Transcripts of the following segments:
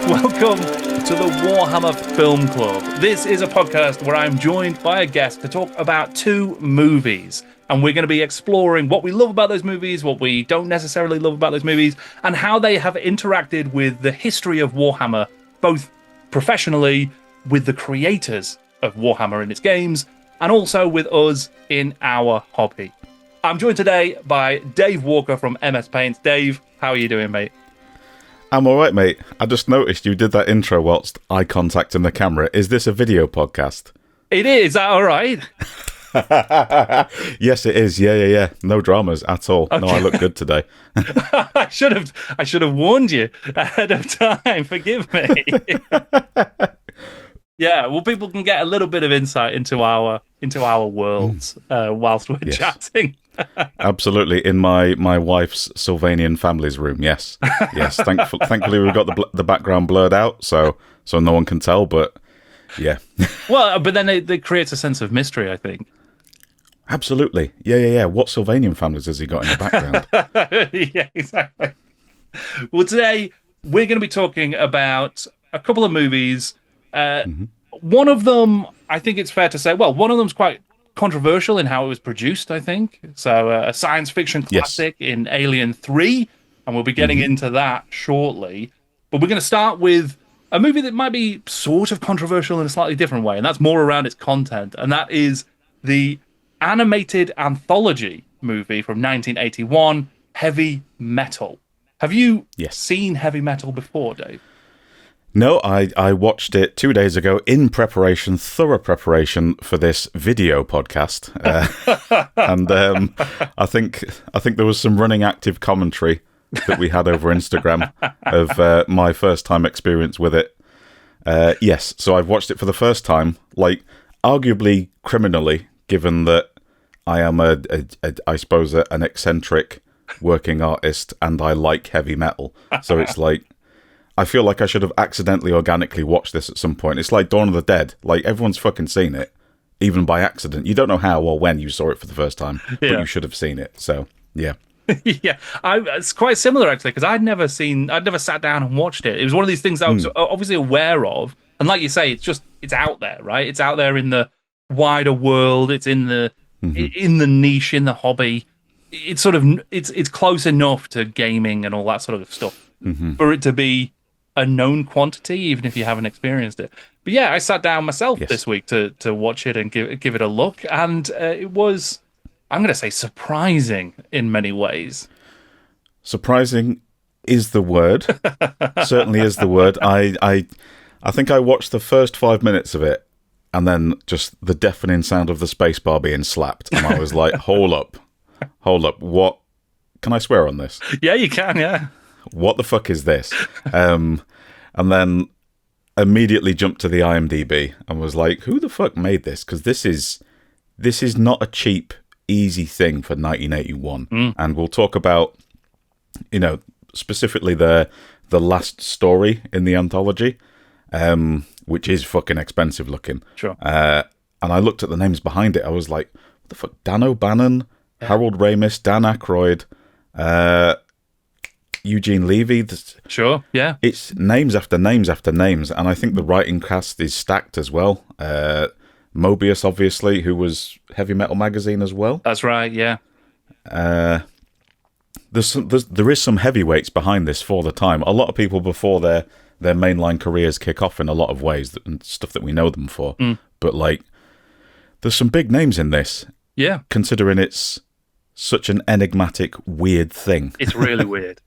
Welcome to the Warhammer Film Club. This is a podcast where I'm joined by a guest to talk about two movies. And we're going to be exploring what we love about those movies, what we don't necessarily love about those movies, and how they have interacted with the history of Warhammer, both professionally, with the creators of Warhammer in its games, and also with us in our hobby. I'm joined today by Dave Walker from MS Paint. Dave, how are you doing, mate? I'm alright, mate. I just noticed you did that intro whilst eye contacting the camera. Is this a video podcast? It is. Is that all right? Yes, it is. Yeah. No dramas at all. Okay. No, I look good today. I should have warned you ahead of time. Forgive me. Yeah, well, people can get a little bit of insight into our worlds whilst we're chatting. Absolutely, in my wife's Sylvanian family's room. Yes. Thankfully, we've got the background blurred out, so no one can tell. But yeah. Well, but then it creates a sense of mystery, I think. Absolutely. Yeah. What Sylvanian families has he got in the background? Yeah, exactly. Well, today we're going to be talking about a couple of movies. One of them, I think it's fair to say, one of them's quite controversial in how it was produced, I think. So a science fiction classic in Alien 3, and we'll be getting into that shortly. But we're going to start with a movie that might be sort of controversial in a slightly different way, and that's more around its content, and that is the animated anthology movie from 1981, Heavy Metal. Have you seen Heavy Metal before, Dave? No, I watched it 2 days ago in thorough preparation for this video podcast, and I think there was some running active commentary that we had over Instagram of my first time experience with it. Yes, so I've watched it for the first time, like arguably criminally, given that I am I suppose an eccentric working artist and I like heavy metal. So it's like, I feel like I should have accidentally, organically watched this at some point. It's like Dawn of the Dead. Like, everyone's fucking seen it, even by accident. You don't know how or when you saw it for the first time, but you should have seen it. So, yeah. Yeah, it's quite similar, actually, because I'd never sat down and watched it. It was one of these things I was obviously aware of. And like you say, it's out there, right? It's out there in the wider world. It's in the niche, in the hobby. It's sort of, it's close enough to gaming and all that sort of stuff for it to be a known quantity, even if you haven't experienced it. But yeah, I sat down myself this week to watch it and give it a look, and it was, I'm going to say, surprising in many ways. Surprising is the word. Certainly is the word. I think I watched the first 5 minutes of it, and then just the deafening sound of the spacebar being slapped, and I was like, hold up, what? Can I swear on this? Yeah, you can, yeah. What the fuck is this? And then immediately jumped to the IMDb and was like, who the fuck made this? Because this is not a cheap, easy thing for 1981. And we'll talk about, specifically the last story in the anthology, which is fucking expensive looking. Sure. And I looked at the names behind it. I was like, what the fuck? Dan O'Bannon, Harold Ramis, Dan Aykroyd, Eugene Levy. Sure, yeah. It's names after names after names, and I think the writing cast is stacked as well. Mobius, obviously, who was Heavy Metal Magazine as well. That's right, yeah. There is some heavyweights behind this for the time. A lot of people before their mainline careers kick off in a lot of ways, and stuff that we know them for. But, like, there's some big names in this. Yeah. Considering it's such an enigmatic, weird thing. It's really weird.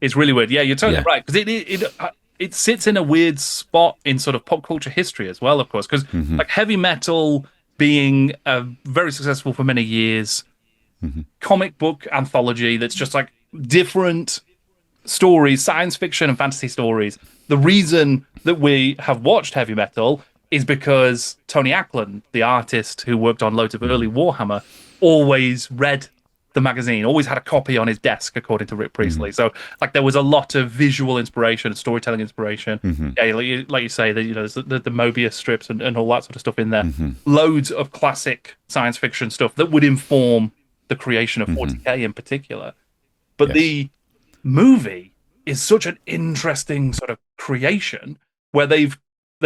Yeah, you're totally right. Because it sits in a weird spot in sort of pop culture history as well, of course. Because like heavy metal being very successful for many years, comic book anthology that's just like different stories, science fiction and fantasy stories. The reason that we have watched Heavy Metal is because Tony Ackland, the artist who worked on loads of early Warhammer, always read the magazine, always had a copy on his desk, according to Rick Priestley. So, like, there was a lot of visual inspiration, storytelling inspiration. Yeah, like you say, there's the Mobius strips and all that sort of stuff in there. Loads of classic science fiction stuff that would inform the creation of 40K in particular. But the movie is such an interesting sort of creation where they've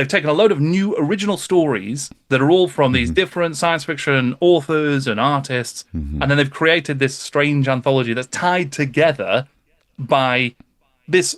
taken a load of new original stories that are all from these different science fiction authors and artists, and then they've created this strange anthology that's tied together by this,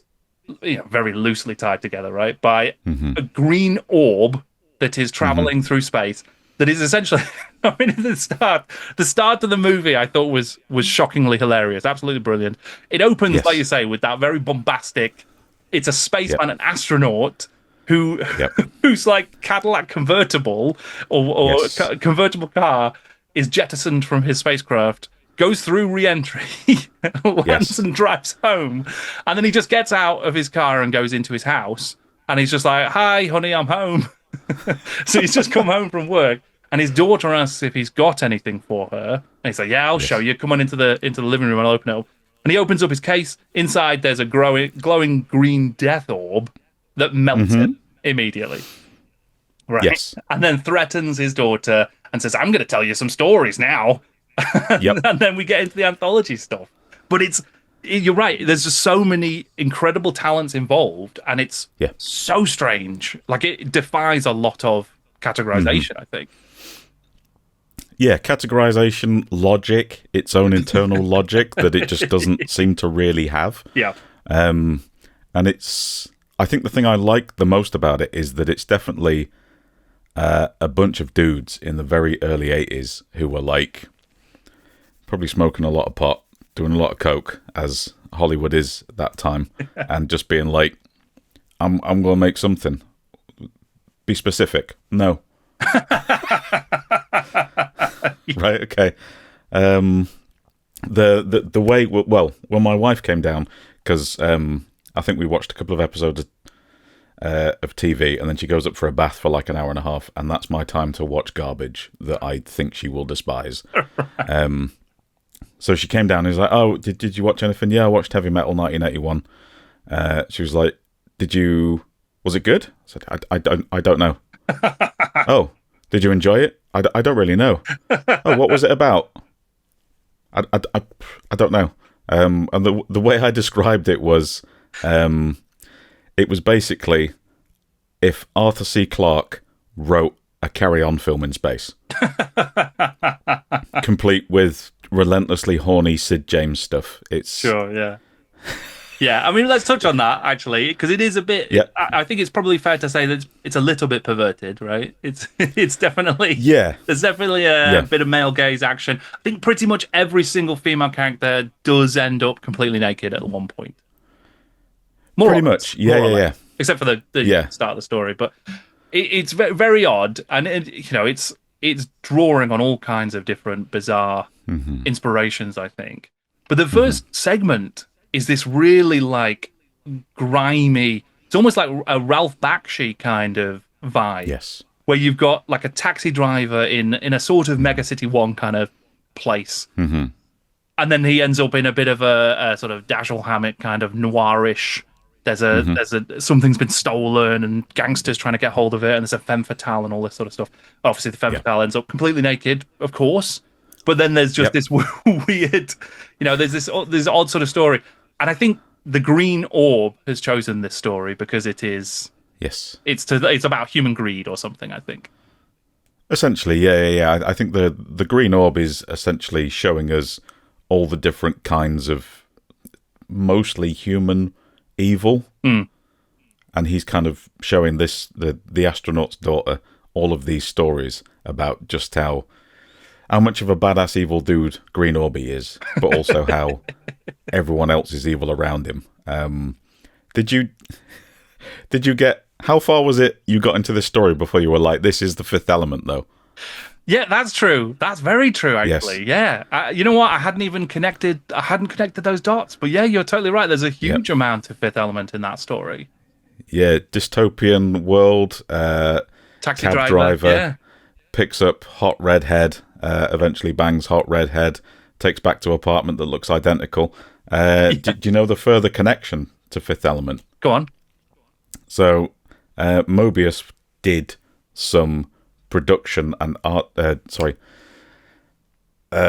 very loosely tied together, right? By a green orb that is traveling through space. That is essentially, I mean, the start of the movie I thought was shockingly hilarious, absolutely brilliant. It opens, like you say, with that very bombastic. It's a spaceman, an astronaut whose like Cadillac convertible or convertible car is jettisoned from his spacecraft, goes through re-entry, lands and drives home, and then he just gets out of his car and goes into his house, and he's just like, "Hi, honey, I'm home." So he's just come home from work, and his daughter asks if he's got anything for her, and he's like, "Yeah, I'll show you. Come on into the living room, and I'll open it up." And he opens up his case. Inside, there's a glowing green death orb that melts it immediately. Right? Yes. And then threatens his daughter and says, "I'm going to tell you some stories now." And then we get into the anthology stuff. But you're right. There's just so many incredible talents involved, and it's so strange. Like, it defies a lot of categorization, I think. Yeah, categorization, logic, its own internal logic that it just doesn't seem to really have. Yeah. And I think the thing I like the most about it is that it's definitely a bunch of dudes in the very early 80s who were like probably smoking a lot of pot, doing a lot of coke, as Hollywood is at that time, and just being like, I'm going to make something. Be specific. No. Right, okay. The way, well, when my wife came down, because I think we watched a couple of episodes of TV, and then she goes up for a bath for like an hour and a half, and that's my time to watch garbage that I think she will despise. So she came down and was like, "Oh, did you watch anything?" "Yeah, I watched Heavy Metal 1981. She was like, was it good?" I said, I don't know. "Oh, did you enjoy it?" I don't really know." "Oh, what was it about?" I don't know. And the way I described it was basically if Arthur C. Clarke wrote a Carry On film in space. Complete with relentlessly horny Sid James stuff. It's sure, yeah. Yeah, I mean, let's touch on that, actually, because it is a bit... Yeah. I think it's probably fair to say that it's a little bit perverted, right? It's definitely... Yeah. There's definitely a bit of male gaze action. I think pretty much every single female character does end up completely naked at one point. Pretty much, yeah. Except for the start of the story, but it's very odd, and it's drawing on all kinds of different bizarre inspirations, I think. But the first segment is this really like grimy, it's almost like a Ralph Bakshi kind of vibe. Yes. Where you've got like a taxi driver in a sort of Mega City 1 kind of place. And then he ends up in a bit of a sort of Dashiell Hammett kind of noirish. There's something's been stolen and gangsters trying to get hold of it, and there's a femme fatale and all this sort of stuff. Obviously the femme fatale ends up completely naked, of course. But then there's just this weird, there's this odd sort of story. And I think the Green Orb has chosen this story because it is... Yes. It's about human greed or something, I think. Essentially, yeah. I think the Green Orb is essentially showing us all the different kinds of mostly human evil. And he's kind of showing the astronaut's daughter all of these stories about just how much of a badass evil dude Green Orby is, but also how everyone else is evil around him. Did you get... How far was it you got into this story before you were like, this is the Fifth Element, though? Yeah, that's true. That's very true, actually. Yes. Yeah. You know what? I hadn't connected those dots. But yeah, you're totally right. There's a huge amount of Fifth Element in that story. Yeah, dystopian world, Taxi cab driver picks up hot redhead, eventually bangs hot redhead, takes back to apartment that looks identical. Do you know the further connection to Fifth Element? Go on. So, Mobius did some production and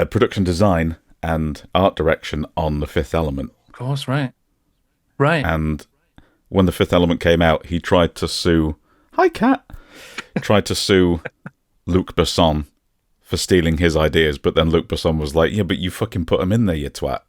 production design and art direction on the Fifth Element. Of course, right. And when the Fifth Element came out, he tried to sue. Hi, cat. Tried to sue Luc Besson for stealing his ideas, but then Luc Besson was like, "Yeah, but you fucking put them in there, you twat."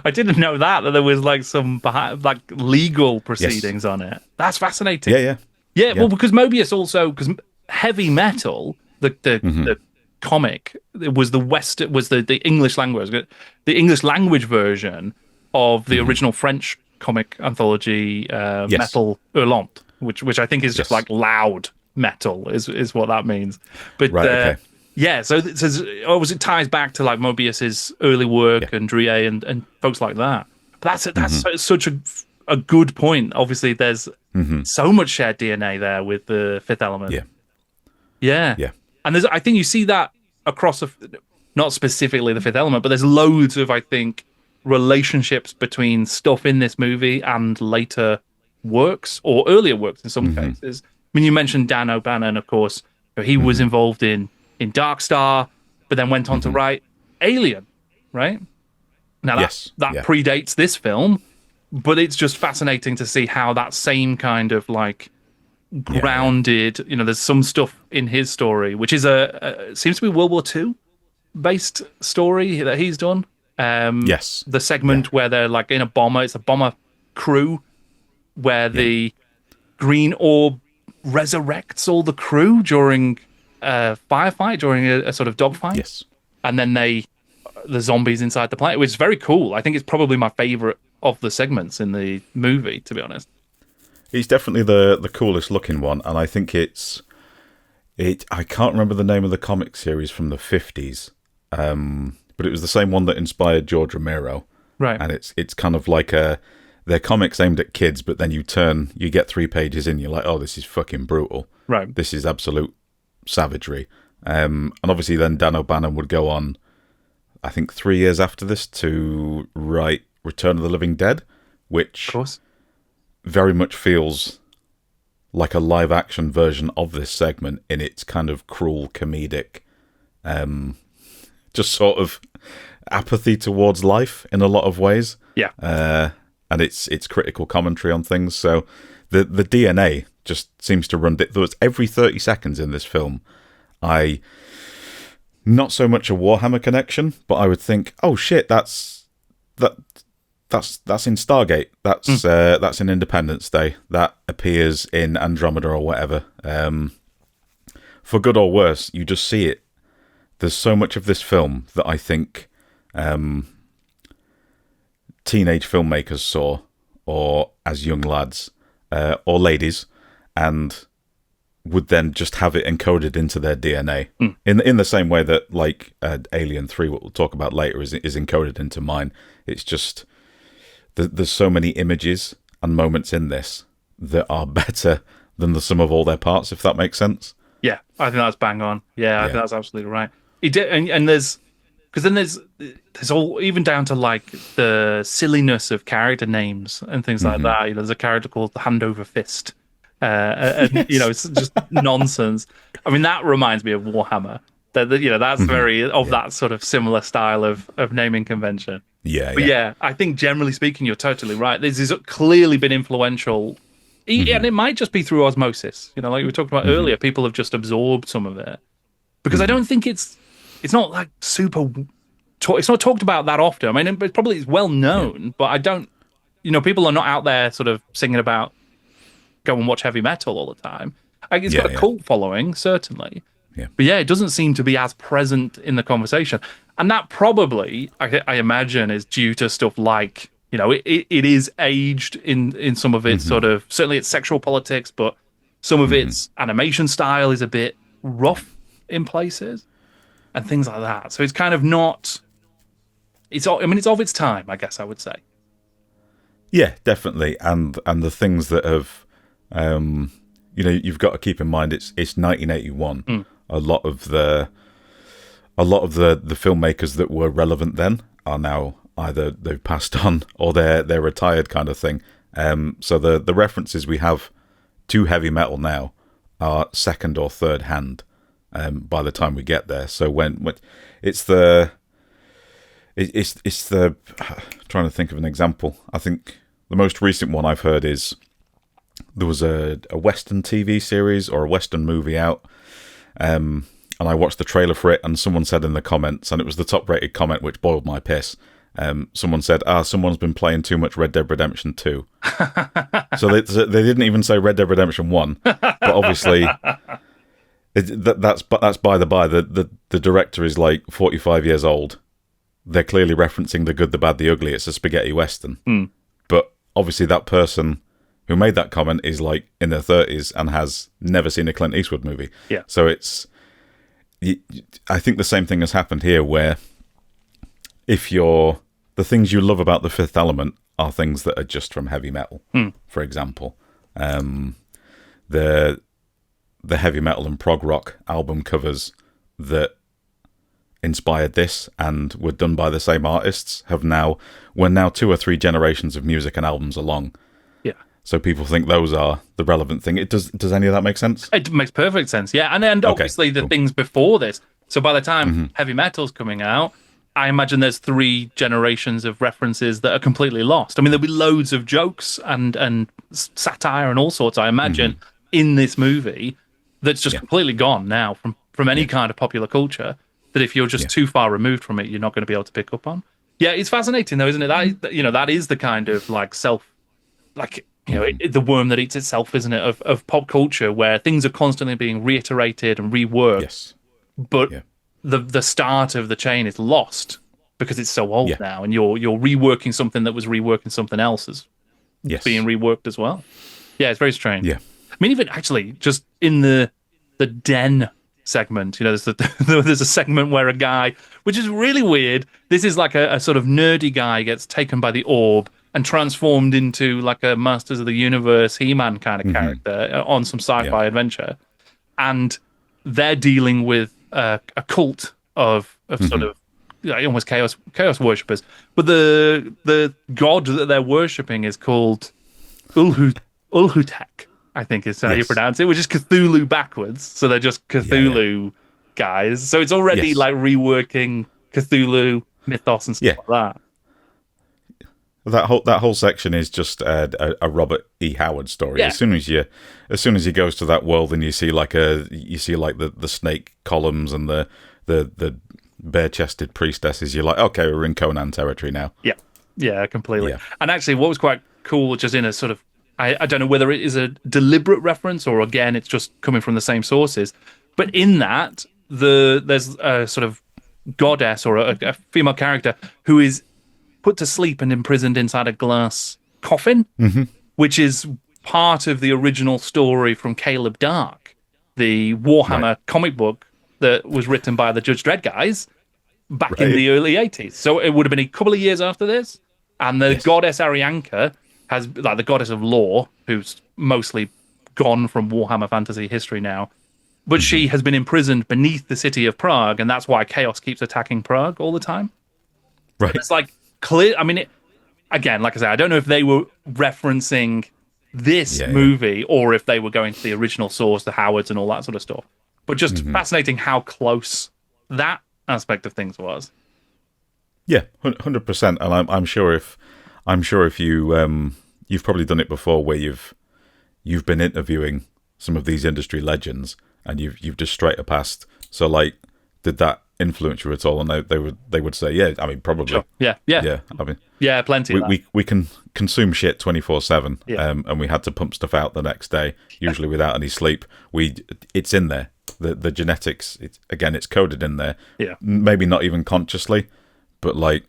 I didn't know that there was like some like legal proceedings on it. That's fascinating. Yeah. Well, because Mobius also, because Heavy Metal, the comic, it was the English language, the English language version of the original French comic anthology, Metal Hurlant, which I think is just like loud metal is what that means. But okay. yeah, so it ties back to like Mobius's early work and Drouet and folks like that. But that's such a good point. Obviously, there's so much shared DNA there with the Fifth Element. Yeah. And I think you see that across not specifically the Fifth Element, but there's loads of, I think, relationships between stuff in this movie and later works or earlier works in some cases. I mean, you mentioned Dan O'Bannon, of course. He was involved in Dark Star, but then went on to write Alien, right? Now that predates this film, but it's just fascinating to see how that same kind of like grounded, there's some stuff in his story, which is seems to be World War II based story that he's done. The segment where they're like in a bomber, it's a bomber crew where the green orb resurrects all the crew during a firefight, during a sort of dogfight. And then the zombies inside the planet, which is very cool. I think it's probably my favorite of the segments in the movie, to be honest. He's definitely the coolest looking one, and I think I can't remember the name of the comic series from the 50s, but it was the same one that inspired George Romero. Right. And it's kind of like they're comics aimed at kids, but then you get 3 pages in, you're like, oh, this is fucking brutal. Right. This is absolute savagery. And obviously then Dan O'Bannon would go on, I think 3 years after this, to write Return of the Living Dead, which... Of course. very much feels like a live-action version of this segment in its kind of cruel, comedic, just sort of apathy towards life in a lot of ways. Yeah. And it's critical commentary on things. So the DNA just seems to run... every 30 seconds in this film, not so much a Warhammer connection, but I would think, oh shit, that's in Stargate. That's in Independence Day. That appears in Andromeda or whatever. For good or worse, you just see it. There's so much of this film that I think teenage filmmakers saw, or as young lads or ladies, and would then just have it encoded into their DNA in the same way that like Alien 3, what we'll talk about later, is encoded into mine. It's just... There's so many images and moments in this that are better than the sum of all their parts, if that makes sense. Yeah, I think that's bang on. Yeah, I think that's absolutely right. He did, and there's all, even down to like the silliness of character names and things like that. There's a character called the Hand Over Fist, and it's just nonsense. I mean, that reminds me of Warhammer. That's very of that sort of similar style of naming convention. Yeah, I think generally speaking, you're totally right. This has clearly been influential, and it might just be through osmosis. Like we were talking about earlier, people have just absorbed some of it. Because I don't think it's not like super... it's not talked about that often. I mean, it's well known, but I don't... people are not out there sort of singing about go and watch heavy metal all the time. It's got a cult following, certainly. Yeah. But yeah, it doesn't seem to be as present in the conversation. And that probably, I imagine, is due to stuff like, it is aged in some of its sort of, certainly its sexual politics, but some of its animation style is a bit rough in places and things like that. So it's kind of not, it's of its time, I guess I would say. Yeah, definitely. And the things that have, you've got to keep in mind, it's 1981. A lot of the filmmakers that were relevant then are now either they've passed on or they're retired, kind of thing. So the references we have to heavy metal now are second or third hand by the time we get there. So when it's the trying trying to think of an example. I think the most recent one I've heard is there was a Western TV series or a Western movie out, and I watched the trailer for it, and someone said in the comments, and it was the top-rated comment, which boiled my piss. Someone said, someone's been playing too much Red Dead Redemption 2. So they didn't even say Red Dead Redemption 1, but obviously that's by the by. The director is like 45 years old. They're clearly referencing The Good, the Bad, the Ugly. It's a spaghetti western. But obviously that person who made that comment is like in their 30s and has never seen a Clint Eastwood movie. Yeah. So I think the same thing has happened here, where if the things you love about The Fifth Element are things that are just from heavy metal, for example. The heavy metal and prog rock album covers that inspired this and were done by the same artists we're now 2 or 3 generations of music and albums along. Yeah. So people think those are the relevant thing. Does any of that make sense? It makes perfect sense, yeah. And obviously the things before this. So by the time heavy metal's coming out, I imagine there's 3 generations of references that are completely lost. I mean, there'll be loads of jokes and satire and all sorts, I imagine, in this movie that's just completely gone now from any kind of popular culture, that if you're just too far removed from it, you're not going to be able to pick up on. Yeah, it's fascinating though, isn't it? That is the kind of like the worm that eats itself, isn't it? Of pop culture, where things are constantly being reiterated and reworked. Yes. But the start of the chain is lost because it's so old now, and you're reworking something that was reworking something else is being reworked as well. Yeah, it's very strange. Yeah. I mean, even actually, just in the den segment, there's a segment where a guy, which is really weird. This is like a sort of nerdy guy gets taken by the orb and transformed into like a Masters of the Universe He-Man kind of character on some sci-fi adventure, and they're dealing with a cult of sort of almost chaos worshippers, but the god that they're worshipping is called Ulhutek, I think is how you pronounce it, which is Cthulhu backwards. So they're just Cthulhu guys. So it's already like reworking Cthulhu mythos and stuff like that. That whole section is just a Robert E. Howard story. Yeah. As soon as he goes to that world and you see the snake columns and the bare-chested priestesses, you're like, okay, we're in Conan territory now. Yeah, completely. Yeah. And actually, what was quite cool, just in a sort of, I don't know whether it is a deliberate reference or again it's just coming from the same sources, but in that there's a sort of goddess or a female character who is put to sleep and imprisoned inside a glass coffin, which is part of the original story from Caleb Dark, the Warhammer comic book that was written by the Judge Dredd guys back in the early 80s. So it would have been a couple of years after this, and the goddess Arianka has, like, the goddess of law, who's mostly gone from Warhammer fantasy history now, but she has been imprisoned beneath the city of Prague, and that's why Chaos keeps attacking Prague all the time. Right. And it's like clear. I mean, again, like I say, I don't know if they were referencing this movie or if they were going to the original source, the Howards and all that sort of stuff. But just fascinating how close that aspect of things was. Yeah, 100%. And I'm sure if you've probably done it before, where you've been interviewing some of these industry legends, and you've just straight up asked, so like, did that influence you at all? And they would say, yeah, I mean, probably. Sure. Yeah. I mean, yeah, plenty. We can consume shit 24/7, and we had to pump stuff out the next day, usually without any sleep. It's in there. The genetics, it's coded in there. Yeah. Maybe not even consciously, but like,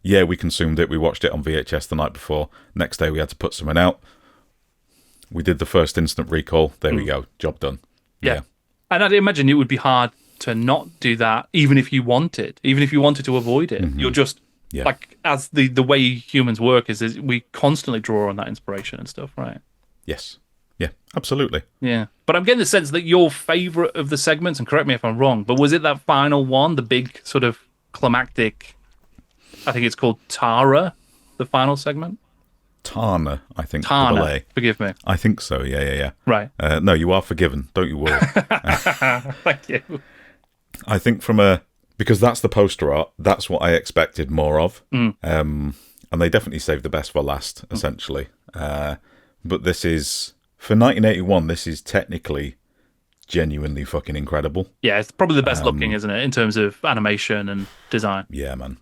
yeah, we consumed it. We watched it on VHS the night before. Next day we had to put something out. We did the first instant recall. There we go. Job done. Yeah. And I'd imagine it would be hard to not do that, even if you wanted to avoid it. You're just like, as the way humans work is we constantly draw on that inspiration and stuff, right? Yes. Yeah, absolutely. Yeah. But I'm getting the sense that your favourite of the segments, and correct me if I'm wrong, but was it that final one, the big sort of climactic, I think it's called Tara, the final segment? Taarna, I think. Taarna, forgive me. I think so, yeah. Right. No, you are forgiven, don't you worry. Thank you. I think because that's the poster art, that's what I expected more of. And and they definitely saved the best for last, essentially. But this is, for 1981, this is technically genuinely fucking incredible. Yeah, it's probably the best looking, isn't it, in terms of animation and design? Yeah, man.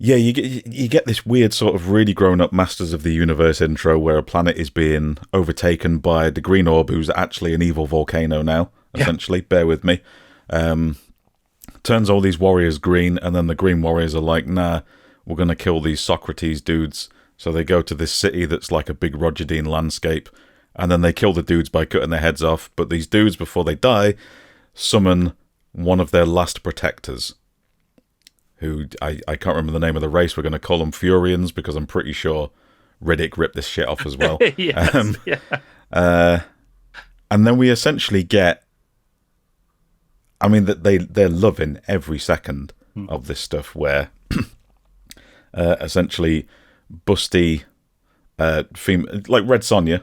Yeah, you get this weird sort of really grown-up Masters of the Universe intro where a planet is being overtaken by the Green Orb, who's actually an evil volcano now, essentially. Bear with me. Turns all these warriors green, and then the green warriors are like, nah, we're going to kill these Socrates dudes. So they go to this city that's like a big Roger Dean landscape, and then they kill the dudes by cutting their heads off. But these dudes, before they die, summon one of their last protectors, who I can't remember the name of the race. We're going to call them Furians, because I'm pretty sure Riddick ripped this shit off as well. Yes, and then we essentially get, I mean, that they're loving every second of this stuff, where essentially busty female, like Red Sonja,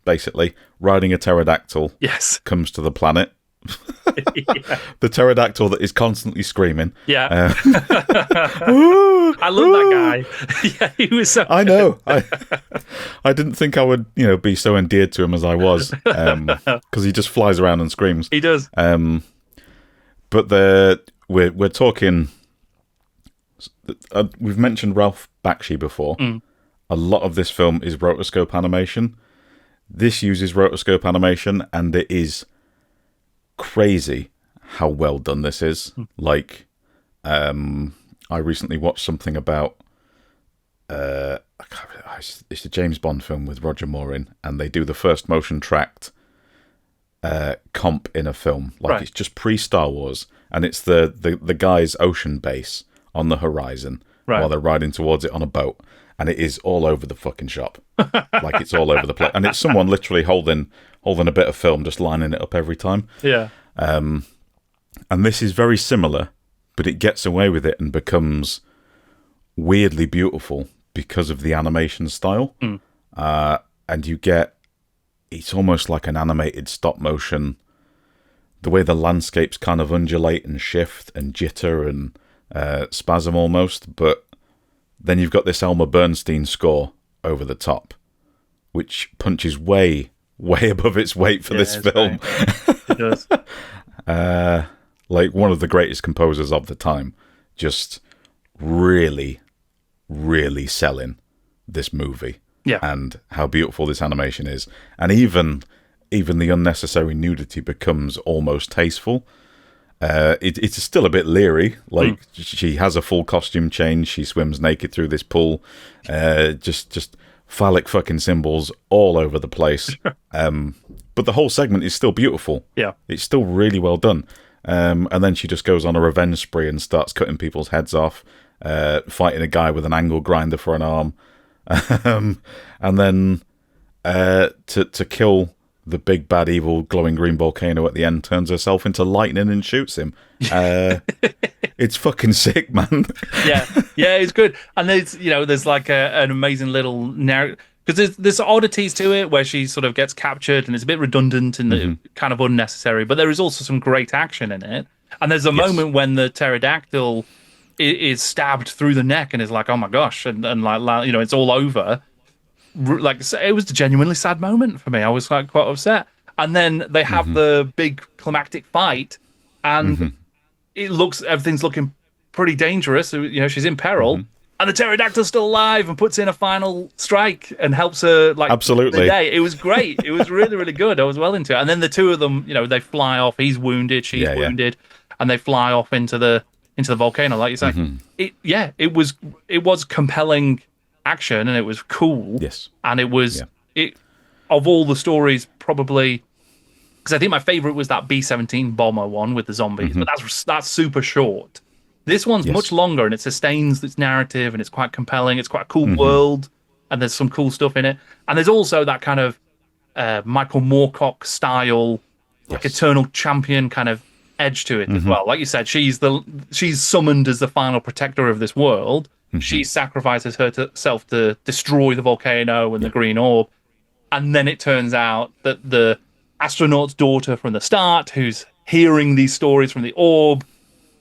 basically riding a pterodactyl, comes to the planet. The pterodactyl that is constantly screaming. I love that guy. Yeah, he was so I know. I didn't think I would, be so endeared to him as I was, because he just flies around and screams. He does. But we're talking. We've mentioned Ralph Bakshi before. A lot of this film is rotoscope animation. This uses rotoscope animation, and it is crazy how well done this is. Like, I recently watched something about it's a James Bond film with Roger Moore in, and they do the first motion tracked comp in a film. Like, it's just pre-Star Wars, and it's the guy's ocean base on the horizon while they're riding towards it on a boat, and it is all over the fucking shop. Like, it's all over the place, and it's someone literally holding a bit of film, just lining it up every time. And this is very similar, but it gets away with it and becomes weirdly beautiful because of the animation style. And you get, it's almost like an animated stop motion, the way the landscapes kind of undulate and shift and jitter and spasm almost, but then you've got this Elmer Bernstein score over the top, which punches way above its weight for this film. It does. Like, one of the greatest composers of the time, just really, really selling this movie. And how beautiful this animation is. And even the unnecessary nudity becomes almost tasteful. It's still a bit leery. Like, she has a full costume change. She swims naked through this pool. Just phallic fucking symbols all over the place. But the whole segment is still beautiful. It's still really well done. And then she just goes on a revenge spree and starts cutting people's heads off, fighting a guy with an angle grinder for an arm. And then to kill the big bad evil glowing green volcano at the end, turns herself into lightning and shoots him. It's fucking sick, man. It's good. And there's like an amazing little narrative, because there's oddities to it where she sort of gets captured and it's a bit redundant and kind of unnecessary, but there is also some great action in it. And there's a moment when the pterodactyl is stabbed through the neck and is like, oh my gosh, and like, it's all over. Like, it was a genuinely sad moment for me. I was like quite upset. And then they have the big climactic fight, and everything's looking pretty dangerous. She's in peril, and the pterodactyl's still alive and puts in a final strike and helps her. Like, absolutely, the day. It was great. It was really, really good. I was well into it. And then the two of them, they fly off. He's wounded, she's wounded, and they fly off into the volcano, like you say. It was compelling action, and it was cool. And it was of all the stories, probably, because I think my favorite was that B-17 bomber one with the zombies, but that's super short. This one's much longer, and it sustains its narrative, and it's quite compelling. It's quite a cool world, and there's some cool stuff in it. And there's also that kind of Michael Moorcock style, like Eternal Champion kind of edge to it as well. Like you said, she's summoned as the final protector of this world. She sacrifices herself to destroy the volcano and the green orb, and then it turns out that the astronaut's daughter from the start, who's hearing these stories from the orb,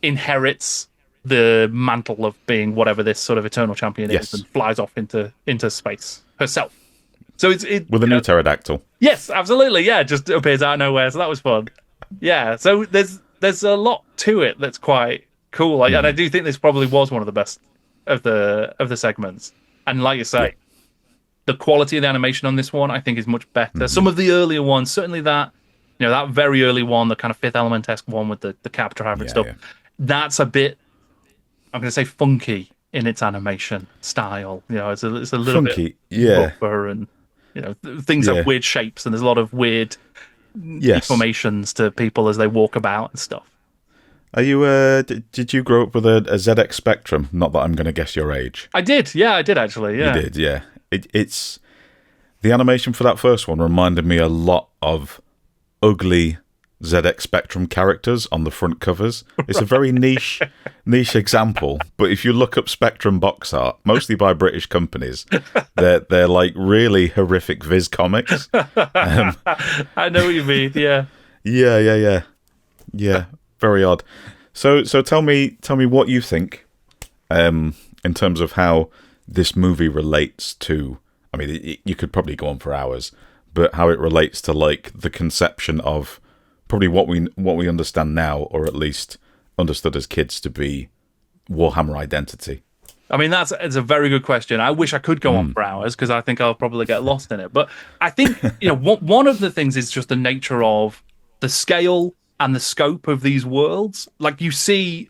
inherits the mantle of being whatever this sort of eternal champion Yes. is, and flies off into space herself. So it's with a new pterodactyl. Yes, absolutely. Yeah, just appears out of nowhere. So that was fun. Yeah. So there's a lot to it that's quite cool. And I do think this probably was one of the best of the segments. And like you say, the quality of the animation on this one, I think, is much better. Some of the earlier ones, certainly that very early one, the kind of Fifth Element-esque one with the cab driver and stuff, that's a bit, I'm going to say, funky in its animation style. It's a little funky, bit rougher, and things have weird shapes, and there's a lot of weird deformations to people as they walk about and stuff. Are you? Did you grow up with a ZX Spectrum? Not that I'm going to guess your age. I did. Yeah, I did actually. Yeah, you did. Yeah, it's the animation for that first one reminded me a lot of ugly ZX Spectrum characters on the front covers. It's a very niche example, but if you look up Spectrum box art, mostly by British companies, they're like really horrific Viz comics. I know what you mean. Yeah. Very odd. So tell me what you think in terms of how this movie relates to. I mean, you could probably go on for hours, but how it relates to like the conception of probably what we understand now, or at least understood as kids to be Warhammer identity. I mean, it's a very good question. I wish I could go on for hours, because I think I'll probably get lost in it. But I think one of the things is just the nature of the scale and the scope of these worlds. Like, you see,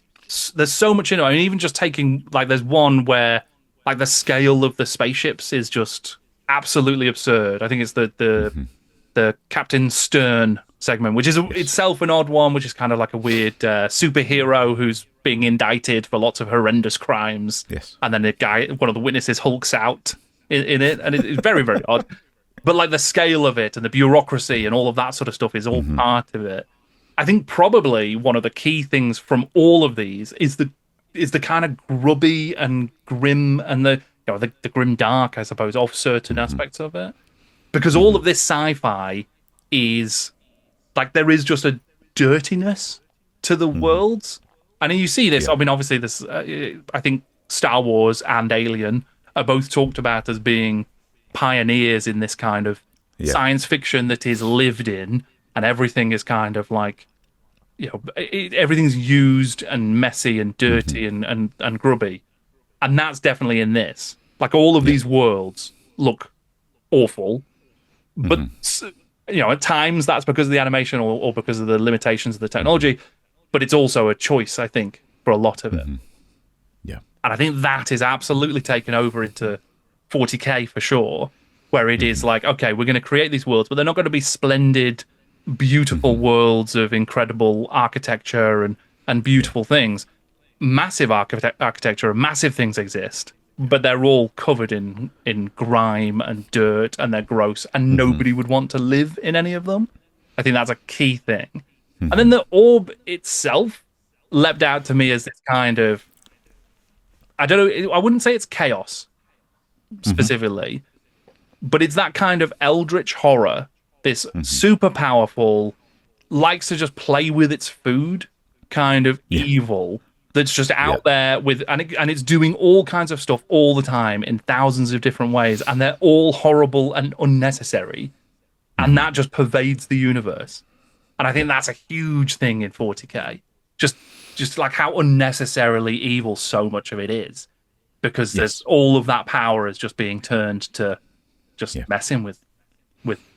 there's so much in it. I mean, even just taking, like, there's one where like the scale of the spaceships is just absolutely absurd. I think it's the Captain Stern segment, which is itself an odd one, which is kind of like a weird superhero who's being indicted for lots of horrendous crimes. Yes. And then one of the witnesses hulks out in it, and it's very, very odd. But like the scale of it and the bureaucracy and all of that sort of stuff is all part of it. I think probably one of the key things from all of these is the kind of grubby and grim and the grim dark, I suppose, of certain aspects of it. Because all of this sci-fi is like, there is just a dirtiness to the worlds. And you see this, I mean, obviously this, I think Star Wars and Alien are both talked about as being pioneers in this kind of science fiction that is lived in, and everything is kind of like, everything's used and messy and dirty and grubby. And that's definitely in this. Like, all of these worlds look awful, but at times that's because of the animation or because of the limitations of the technology, but it's also a choice, I think, for a lot of it. Yeah. And I think that is absolutely taken over into 40K for sure, where it is like, okay, we're going to create these worlds, but they're not going to be splendid, beautiful worlds of incredible architecture and beautiful things. Massive architecture and massive things exist, but they're all covered in grime and dirt, and they're gross, and nobody would want to live in any of them. I think that's a key thing. And then the orb itself leapt out to me as this kind of, I don't know, I wouldn't say it's chaos specifically, but it's that kind of eldritch horror, this super powerful, likes to just play with its food kind of evil that's just out there with, and it's doing all kinds of stuff all the time in thousands of different ways, and they're all horrible and unnecessary, and that just pervades the universe. And I think that's a huge thing in 40K. Just like how unnecessarily evil so much of it is, because there's all of that power is just being turned to just messing with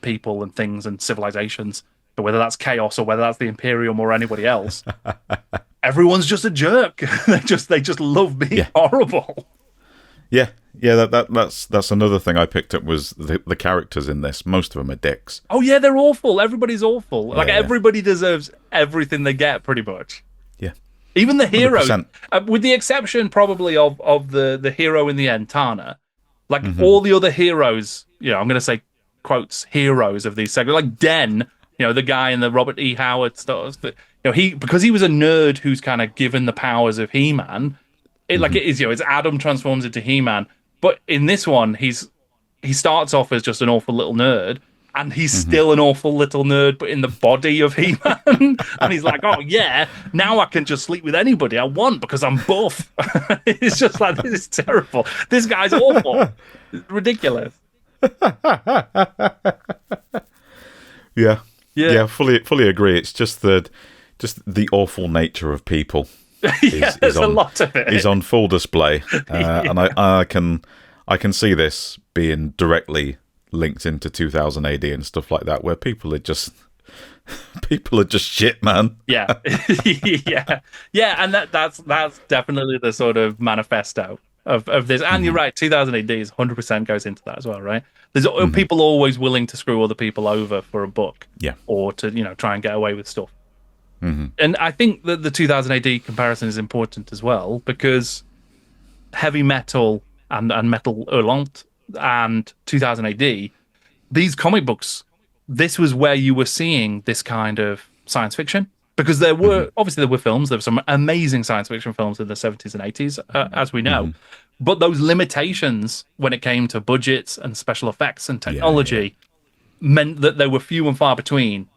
people and things and civilizations. But whether that's chaos or whether that's the Imperium or anybody else, everyone's just a jerk. they just love being horrible. Yeah, that's another thing I picked up was the characters in this. Most of them are dicks. Oh yeah, they're awful. Everybody's awful. Like everybody deserves everything they get, pretty much. Yeah. Even the heroes, with the exception probably of the hero in the end, Taarna. Like all the other heroes, I'm going to say quotes heroes of these segments, like Den, the guy in the Robert E. Howard stuff. Because he was a nerd who's kind of given the powers of He-Man. It's Adam transforms into He-Man, but in this one, he starts off as just an awful little nerd, and he's still an awful little nerd, but in the body of He-Man. And he's like, oh, yeah, now I can just sleep with anybody I want because I'm buff. It's just like, this is terrible. This guy's awful. It's ridiculous. Yeah, fully agree. It's just the awful nature of people. There's a lot of it. Is on full display, and I can see this being directly linked into 2000 AD and stuff like that, where people are just shit, man. Yeah, and that's definitely the sort of manifesto of this. And you're right, 2000 AD is 100% goes into that as well, right? There's people always willing to screw other people over for a book, or to try and get away with stuff. And I think that the 2000 AD comparison is important as well, because heavy metal and metal hurlant and 2000 AD, these comic books, this was where you were seeing this kind of science fiction, because there were obviously there were films. There were some amazing science fiction films in the 70s and 80s, as we know, but those limitations when it came to budgets and special effects and technology meant that there were few and far between.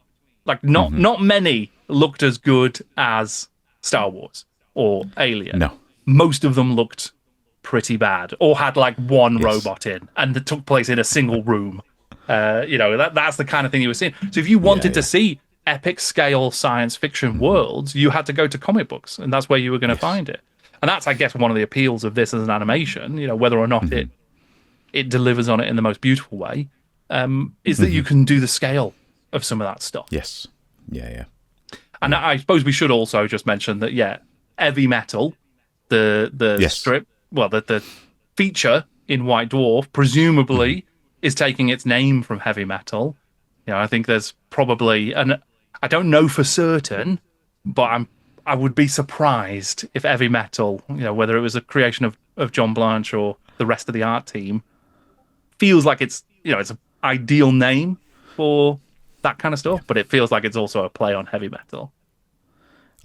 Like not many looked as good as Star Wars or Alien. No, most of them looked pretty bad, or had like one robot in, and it took place in a single room. That's the kind of thing you were seeing. So if you wanted to see epic scale science fiction worlds, you had to go to comic books, and that's where you were going to find it. And that's, I guess, one of the appeals of this as an animation. Whether or not it delivers on it in the most beautiful way, is that you can do the scale of some of that stuff. Yes. Yeah. And I suppose we should also just mention that, Heavy Metal, the strip, well, the feature in White Dwarf, presumably is taking its name from heavy metal. I think there's probably, and I don't know for certain, but I would be surprised if Heavy Metal, whether it was a creation of John Blanche or the rest of the art team, feels like it's an ideal name for that kind of stuff, but it feels like it's also a play on heavy metal.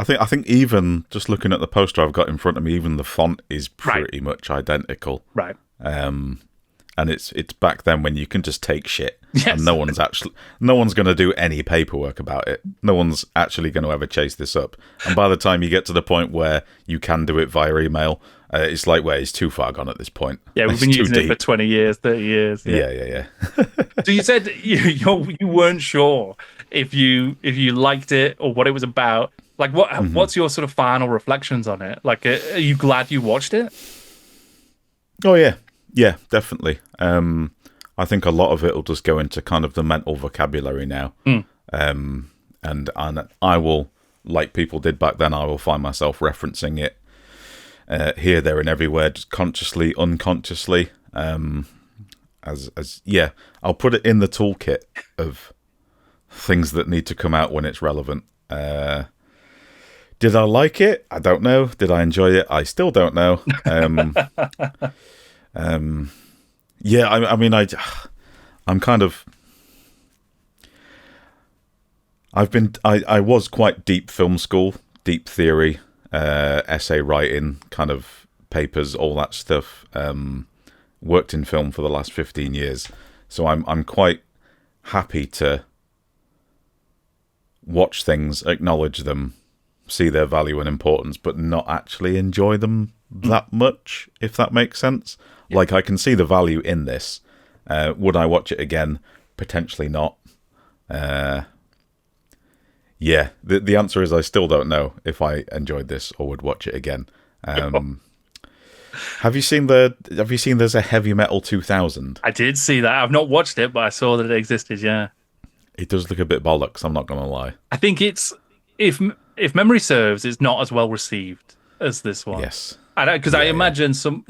I think even just looking at the poster I've got in front of me, even the font is pretty much identical. Right. And it's back then when you can just take shit. Yes. And no one's going to do any paperwork about it. No one's actually going to ever chase this up. And by the time you get to the point where you can do it via email, it's like, well, it's too far gone at this point. Yeah, we've been using it for 20 years, 30 years. Yeah. So you said you weren't sure if you liked it or what it was about. Like, what's your sort of final reflections on it? Like, are you glad you watched it? Oh, yeah. Yeah, definitely. I think a lot of it will just go into kind of the mental vocabulary now. And I will, like people did back then, I will find myself referencing it here, there, and everywhere, just consciously, unconsciously. I'll put it in the toolkit of things that need to come out when it's relevant. Did I like it? I don't know. Did I enjoy it? I still don't know. I'm kind of. I was quite deep film school, deep theory, essay writing, kind of papers, all that stuff. Worked in film for the last 15 years, so I'm quite happy to watch things, acknowledge them, see their value and importance, but not actually enjoy them that much, if that makes sense. Yeah. Like, I can see the value in this. Would I watch it again? Potentially not. The answer is I still don't know if I enjoyed this or would watch it again. Have you seen there's a Heavy Metal 2000? I did see that. I've not watched it, but I saw that it existed, yeah. It does look a bit bollocks, I'm not going to lie. I think it's, if memory serves, it's not as well received as this one. Yes. Because I imagine some,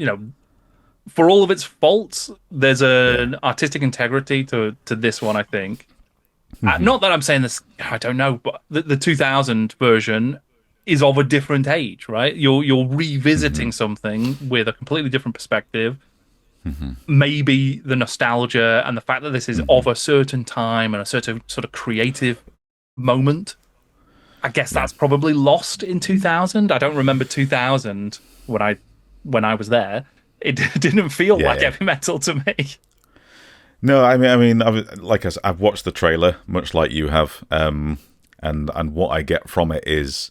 for all of its faults, there's an artistic integrity to this one, I think. Not that I'm saying this, I don't know, but the 2000 version is of a different age, right? You're revisiting something with a completely different perspective. Maybe the nostalgia and the fact that this is of a certain time and a certain sort of creative moment, I guess that's probably lost in 2000. I don't remember 2000 when I was there. It didn't feel like heavy metal to me. No, like I said, I've watched the trailer, much like you have, and what I get from it is,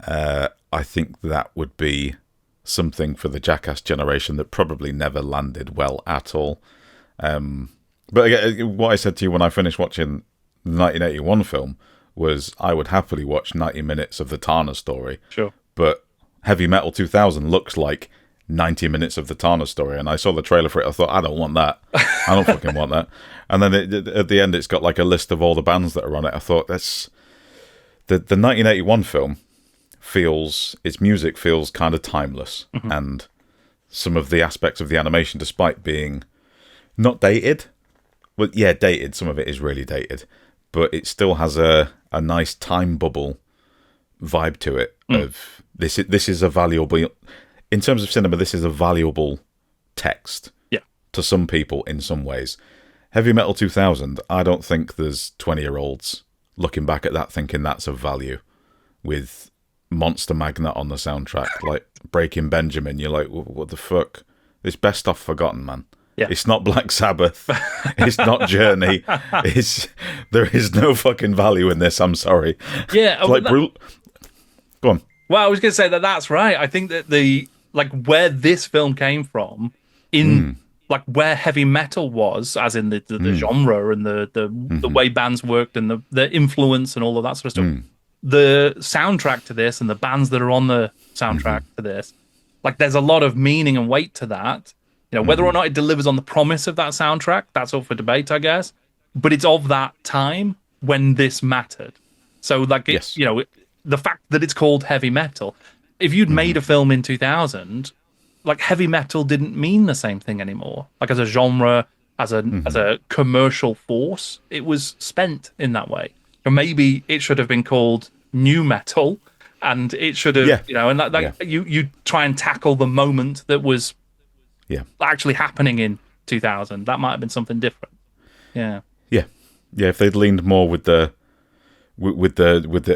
I think that would be something for the Jackass generation that probably never landed well at all. But again, what I said to you when I finished watching the 1981 film was I would happily watch 90 minutes of the Taarna story. Sure. But Heavy Metal 2000 looks like 90 minutes of the Taarna story, and I saw the trailer for it. I thought, I don't want that. I don't fucking want that. And then at the end, it's got like a list of all the bands that are on it. I thought, that's the 1981 film its music feels kind of timeless, and some of the aspects of the animation, despite being not dated, well, yeah, dated. Some of it is really dated, but it still has a nice time bubble vibe to it. Of this is a valuable, in terms of cinema, this is a valuable text. Yeah. To some people in some ways. Heavy Metal 2000, I don't think there's 20-year-olds looking back at that thinking that's of value. With Monster Magnet on the soundtrack, like Breaking Benjamin, you're like, what the fuck? It's best stuff forgotten, man. Yeah. It's not Black Sabbath. It's not Journey. There is no fucking value in this. I'm sorry. Yeah. It's like go on. Well, I was going to say that's right. I think that where this film came from, in like where heavy metal was, as in the genre and the way bands worked and the influence and all of that sort of stuff. The soundtrack to this and the bands that are on the soundtrack to this, like there's a lot of meaning and weight to that. You know, whether or not it delivers on the promise of that soundtrack, that's up for debate, I guess. But it's of that time when this mattered. So, like, yes. The fact that it's called heavy metal, if you'd made a film in 2000, like, heavy metal didn't mean the same thing anymore. Like, as a genre, as a commercial force, it was spent in that way. Or maybe it should have been called new metal, and it should have, you try and tackle the moment that was actually happening in 2000. That might have been something different. Yeah. If they'd leaned more with the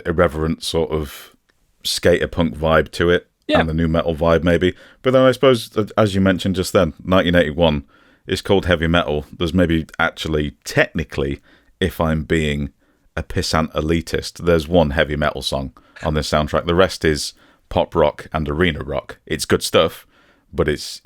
irreverent sort of skater punk vibe to it, and the new metal vibe maybe. But then I suppose, as you mentioned just then, 1981 is called heavy metal. There's maybe actually technically, if I'm being a pissant elitist, there's one heavy metal song on this soundtrack. The rest is pop rock and arena rock. It's good stuff, but it's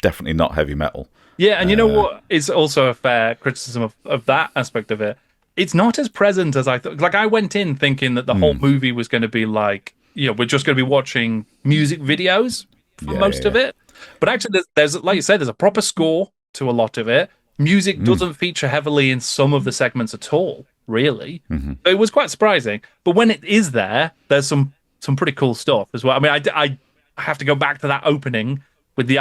definitely not heavy metal. Yeah, and you know what is also a fair criticism of that aspect of it? It's not as present as I thought. Like, I went in thinking that the whole movie was going to be like, we're just going to be watching music videos for most of it. But actually, there's, like you said, there's a proper score to a lot of it. Music doesn't feature heavily in some of the segments at all, really. So it was quite surprising. But when it is there, there's some pretty cool stuff as well. I mean, I have to go back to that opening with the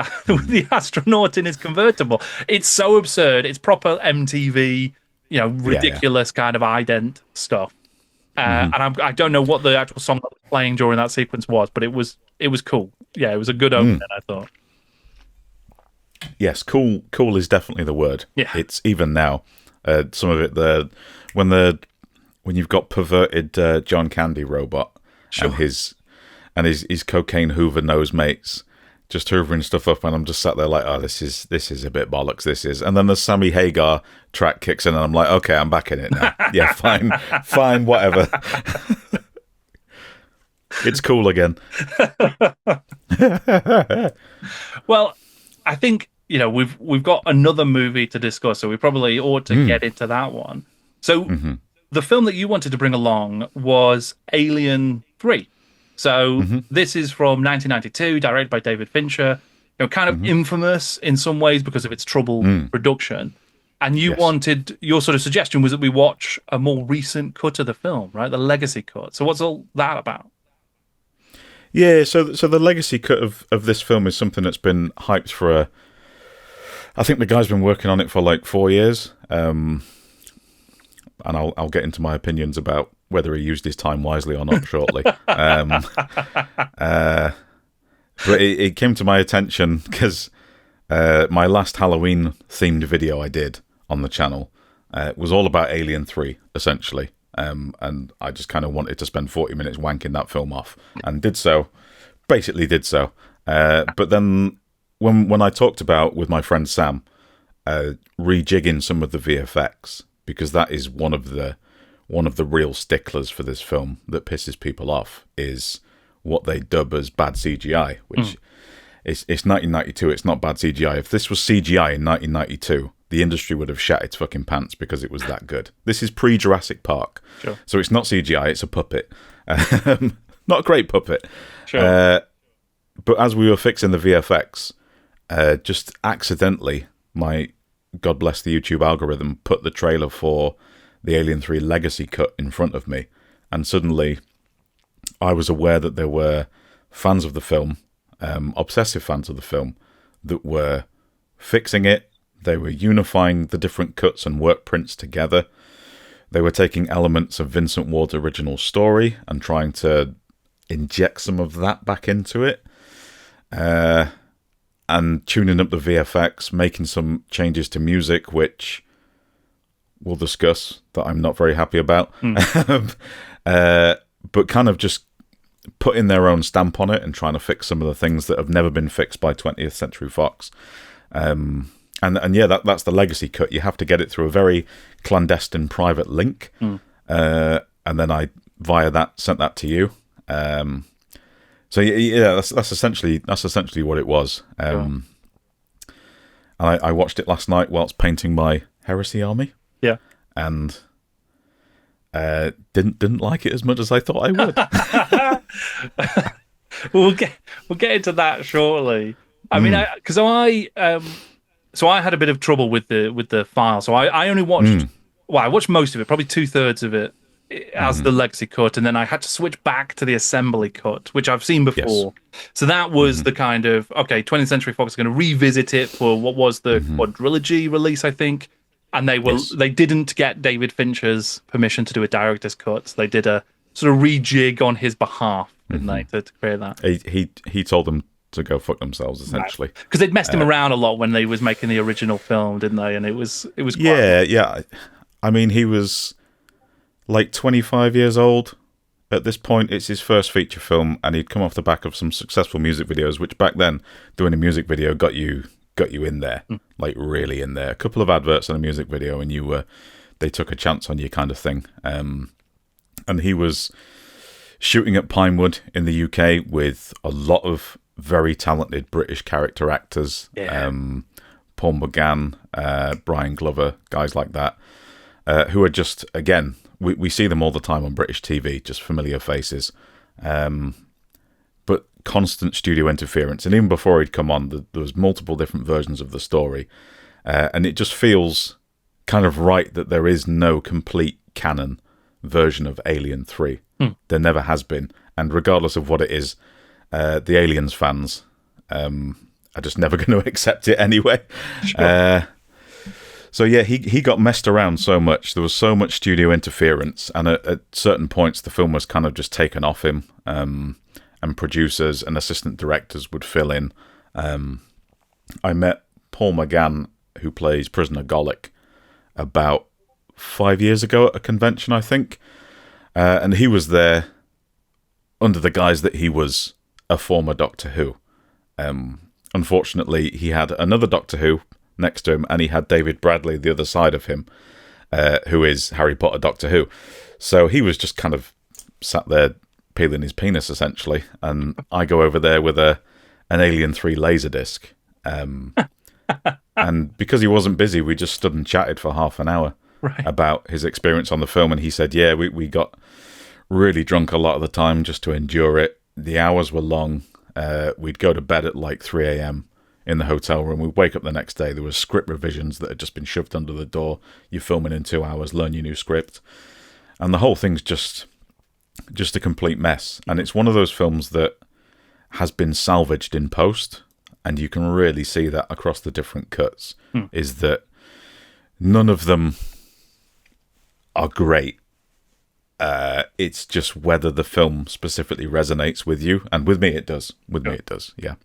astronaut in his convertible. It's so absurd. It's proper MTV, ridiculous kind of ident stuff. And I don't know what the actual song that was playing during that sequence was, but it was cool. Yeah, it was a good opening, I thought. Yes, cool is definitely the word. Yeah. It's even now. Some of it when you've got perverted John Candy robot and his cocaine Hoover nose mates just hoovering stuff up, and I'm just sat there like, oh, this is a bit bollocks. This is, and then the Sammy Hagar track kicks in, and I'm like, okay, I'm back in it now. Yeah, fine, whatever. It's cool again. Well, I think we've got another movie to discuss, so we probably ought to get into that one. So the film that you wanted to bring along was Alien 3. So this is from 1992, directed by David Fincher, kind of infamous in some ways because of its troubled production. And your sort of suggestion was that we watch a more recent cut of the film, right? The legacy cut. So what's all that about? Yeah, so the legacy cut of this film is something that's been hyped for I think the guy's been working on it for like 4 years. And I'll get into my opinions about whether he used his time wisely or not shortly. But it came to my attention because my last Halloween-themed video I did on the channel was all about Alien 3, essentially. And I just kind of wanted to spend 40 minutes wanking that film off, and basically did so. But then when I talked about with my friend Sam rejigging some of the VFX, because that is one of the real sticklers for this film that pisses people off, is what they dub as bad CGI, which it's 1992. It's not bad CGI. If this was CGI in 1992, the industry would have shat its fucking pants because it was that good. This is pre-Jurassic Park. Sure. So it's not CGI, it's a puppet. Not a great puppet. Sure. But as we were fixing the VFX, just accidentally, my God bless the YouTube algorithm, put the trailer for the Alien 3 Legacy cut in front of me, and suddenly I was aware that there were fans of the film, obsessive fans of the film, that were fixing it. They were unifying the different cuts and work prints together. They were taking elements of Vincent Ward's original story and trying to inject some of that back into it. And tuning up the VFX, making some changes to music, which we'll discuss, that I'm not very happy about. But kind of just putting their own stamp on it and trying to fix some of the things that have never been fixed by 20th Century Fox. And yeah, that's the Legacy cut. You have to get it through a very clandestine private link. And then I, via that, sent that to you. So yeah, that's essentially what it was. And I watched it last night whilst painting my Heresy army. Yeah. And didn't like it as much as I thought I would. we'll get into that shortly. I mean, so I had a bit of trouble with the file. So I only watched I watched most of it, probably 2/3 of it as the Legacy cut, and then I had to switch back to the assembly cut, which I've seen before. Yes. So that was the kind of 20th Century Fox is going to revisit it for what was the quadrilogy release, I think. And they didn't get David Fincher's permission to do a director's cut. So they did a sort of rejig on his behalf, didn't they, to create that? He told them to go fuck themselves, essentially, because they'd messed him around a lot when they was making the original film, didn't they? And it was quite yeah. I mean, he was like 25 years old at this point. It's his first feature film, and he'd come off the back of some successful music videos, which back then, doing a music video got you in there, like really in there. A couple of adverts and a music video, and they took a chance on you, kind of thing. And he was shooting at Pinewood in the UK with a lot of very talented British character actors. Paul McGann, Brian Glover, guys like that, who are just, again, we see them all the time on British TV, just familiar faces, but constant studio interference. And even before he'd come on, there was multiple different versions of the story, and it just feels kind of right that there is no complete canon version of Alien 3. There never has been, and regardless of what it is, the Aliens fans are just never going to accept it anyway. Sure. So yeah, he got messed around so much. There was so much studio interference, and at certain points the film was kind of just taken off him, and producers and assistant directors would fill in. I met Paul McGann, who plays Prisoner Golic, about 5 years ago at a convention, I think, and he was there under the guise that he was a former Doctor Who. Unfortunately, he had another Doctor Who next to him, and he had David Bradley the other side of him, who is Harry Potter Doctor Who. So he was just kind of sat there peeling his penis, essentially, and I go over there with an Alien 3 Laserdisc. And because he wasn't busy, we just stood and chatted for half an hour about his experience on the film, and he said, yeah, we got really drunk a lot of the time just to endure it. The hours were long. We'd go to bed at like 3 a.m. in the hotel room. We'd wake up the next day. There was script revisions that had just been shoved under the door. You're filming in 2 hours, learn your new script. And the whole thing's just a complete mess. And it's one of those films that has been salvaged in post, and you can really see that across the different cuts, is that none of them are great. It's just whether the film specifically resonates with you, and with me it does. With me it does, yeah.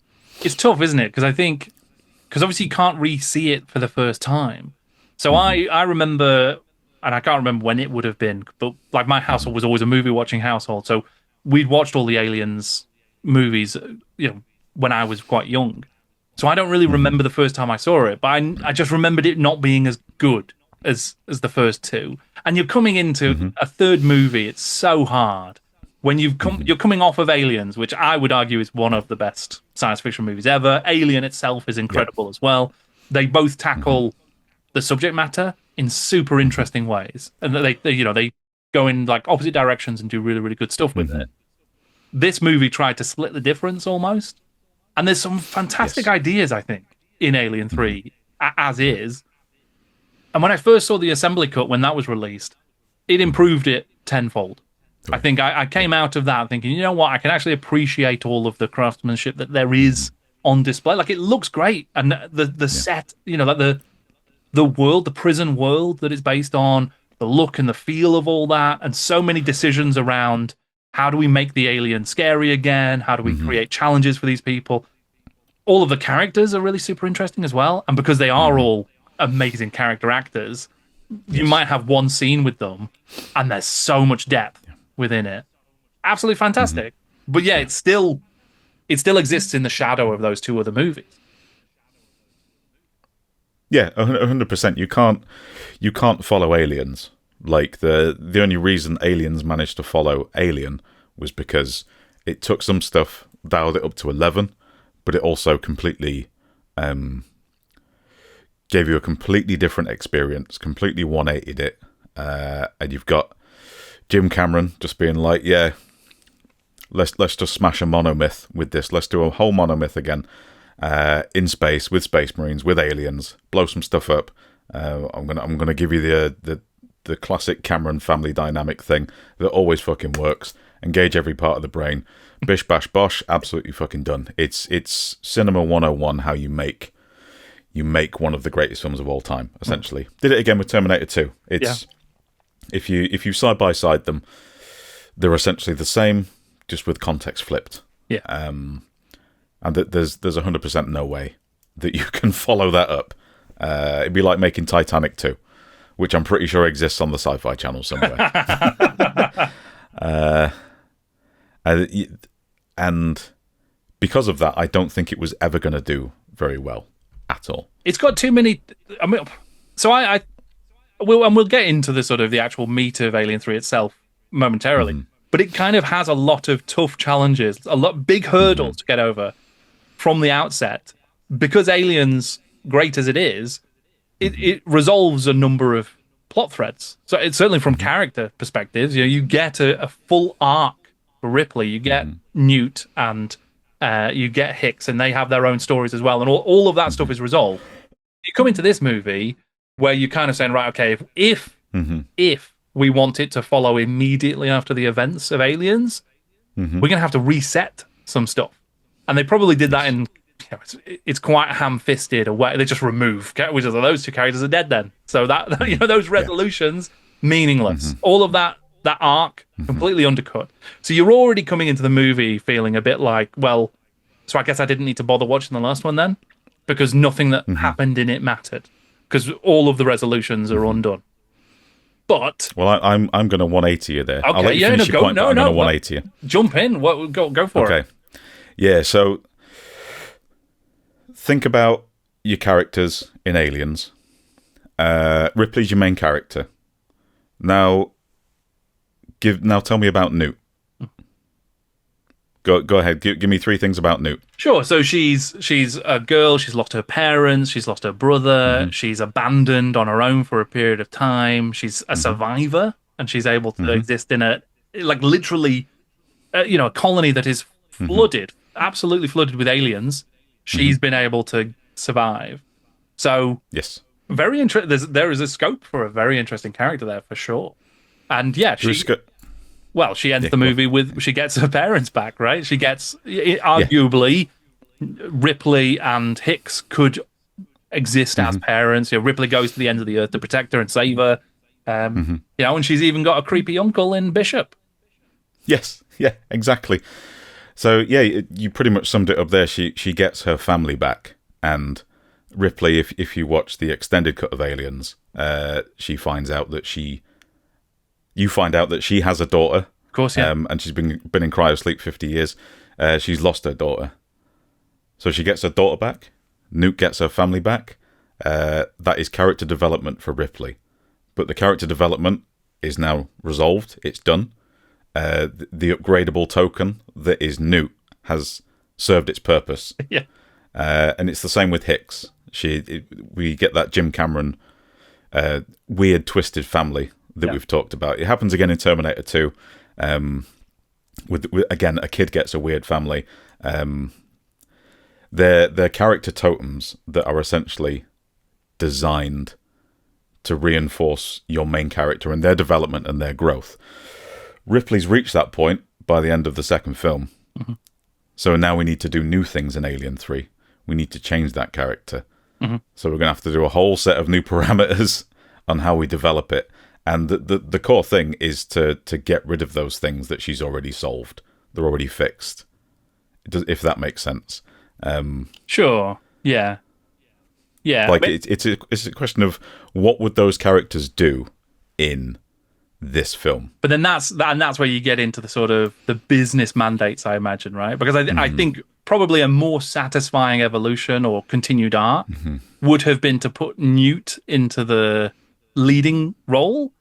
It's tough, isn't it? Because obviously you can't re-see it for the first time. So I remember, and I can't remember when it would have been, but like my household was always a movie-watching household, so we'd watched all the Aliens movies, when I was quite young. So I don't really remember the first time I saw it, but I just remembered it not being as good as the first two. And you're coming into a third movie. It's so hard when you're coming off of Aliens, which I would argue is one of the best science fiction movies ever. Alien itself is incredible as well. They both tackle the subject matter in super interesting ways, and they go in like opposite directions and do really, really good stuff with it. This movie tried to split the difference almost. And there's some fantastic ideas, I think, in Alien 3, as is. And when I first saw the assembly cut when that was released, it improved it tenfold. I think I came out of that thinking, you know what, I can actually appreciate all of the craftsmanship that there is on display. Like, it looks great. And the set, like the world, the prison world that it's based on, the look and the feel of all that, and so many decisions around how do we make the alien scary again? How do we create challenges for these people? All of the characters are really super interesting as well. And because they are all amazing character actors, you might have one scene with them and there's so much depth within it. Absolutely fantastic. But yeah, it still exists in the shadow of those two other movies. Yeah, 100%. You can't follow Aliens. Like, the only reason Aliens managed to follow Alien was because it took some stuff, dialed it up to 11, but it also completely gave you a completely different experience, completely 180'd it. And you've got Jim Cameron just being like, yeah, let's just smash a monomyth with this. Let's do a whole monomyth again in space with Space Marines, with aliens, blow some stuff up. I'm gonna give you the classic Cameron family dynamic thing that always fucking works. Engage every part of the brain. Bish bash bosh, absolutely fucking done. It's cinema 101, how you make one of the greatest films of all time, essentially. Did it again with Terminator 2. It's if you side by side them, they're essentially the same, just with context flipped. Yeah. And there's 100% no way that you can follow that up. It'd be like making Titanic 2, which I'm pretty sure exists on the Sci-Fi Channel somewhere. And because of that, I don't think it was ever going to do very well at all. It's got too many. I mean, so we'll get into the sort of the actual meat of Alien 3 itself momentarily, but it kind of has a lot of tough challenges, a lot big hurdles to get over from the outset, because Aliens, great as it is, it resolves a number of plot threads. So it's certainly from character perspectives, you get a full arc for Ripley, you get Newt, and you get Hicks, and they have their own stories as well, and all of that stuff is resolved. You come into this movie where you're kind of saying, right, okay, if we want it to follow immediately after the events of Aliens, we're going to have to reset some stuff. And they probably did that in, it's quite ham-fisted a way. They just remove, which is those two characters are dead then. So that, those resolutions, meaningless. All of that arc, completely undercut. So you're already coming into the movie feeling a bit like, well, so I guess I didn't need to bother watching the last one then, because nothing that happened in it mattered, because all of the resolutions are undone. But I'm going to 180 you there. Okay, I'll let you finish your point, but I'm going to 180 you. Jump in. Go for it. Okay. Yeah, so think about your characters in Aliens. Ripley's your main character. Now tell me about Newt. Go ahead. Give me 3 things about Newt. Sure. So she's a girl. She's lost her parents. She's lost her brother. She's abandoned on her own for a period of time. She's a survivor, and she's able to exist in a literally, a colony that is flooded, absolutely flooded with aliens. She's been able to survive. So yes, very interesting. There is a scope for a very interesting character there for sure. And yeah, she ends the movie with, she gets her parents back, right? She gets, arguably, Ripley and Hicks could exist as parents. Ripley goes to the end of the earth to protect her and save her. And she's even got a creepy uncle in Bishop. Yes, yeah, exactly. So, yeah, you pretty much summed it up there. She gets her family back. And Ripley, if you watch the extended cut of Aliens, she finds out that you find out that she has a daughter. Of course, yeah. And she's been in cryosleep 50 years. She's lost her daughter. So she gets her daughter back. Newt gets her family back. That is character development for Ripley. But the character development is now resolved. It's done. The upgradable token that is Newt has served its purpose. Yeah. And it's the same with Hicks. We get that Jim Cameron weird, twisted family that we've talked about. It happens again in Terminator 2. With again, a kid gets a weird family. They're character totems that are essentially designed to reinforce your main character and their development and their growth. Ripley's reached that point by the end of the second film. Mm-hmm. So now we need to do new things in Alien 3. We need to change that character. Mm-hmm. So we're going to have to do a whole set of new parameters on how we develop it. And the core thing is to get rid of those things that she's already solved. They're already fixed. If that makes sense. Sure. Yeah. Yeah. Like it's a question of what would those characters do in this film. But then that's where you get into the sort of the business mandates, I imagine, right? Because I think probably a more satisfying evolution or continued arc would have been to put Newt into the leading role.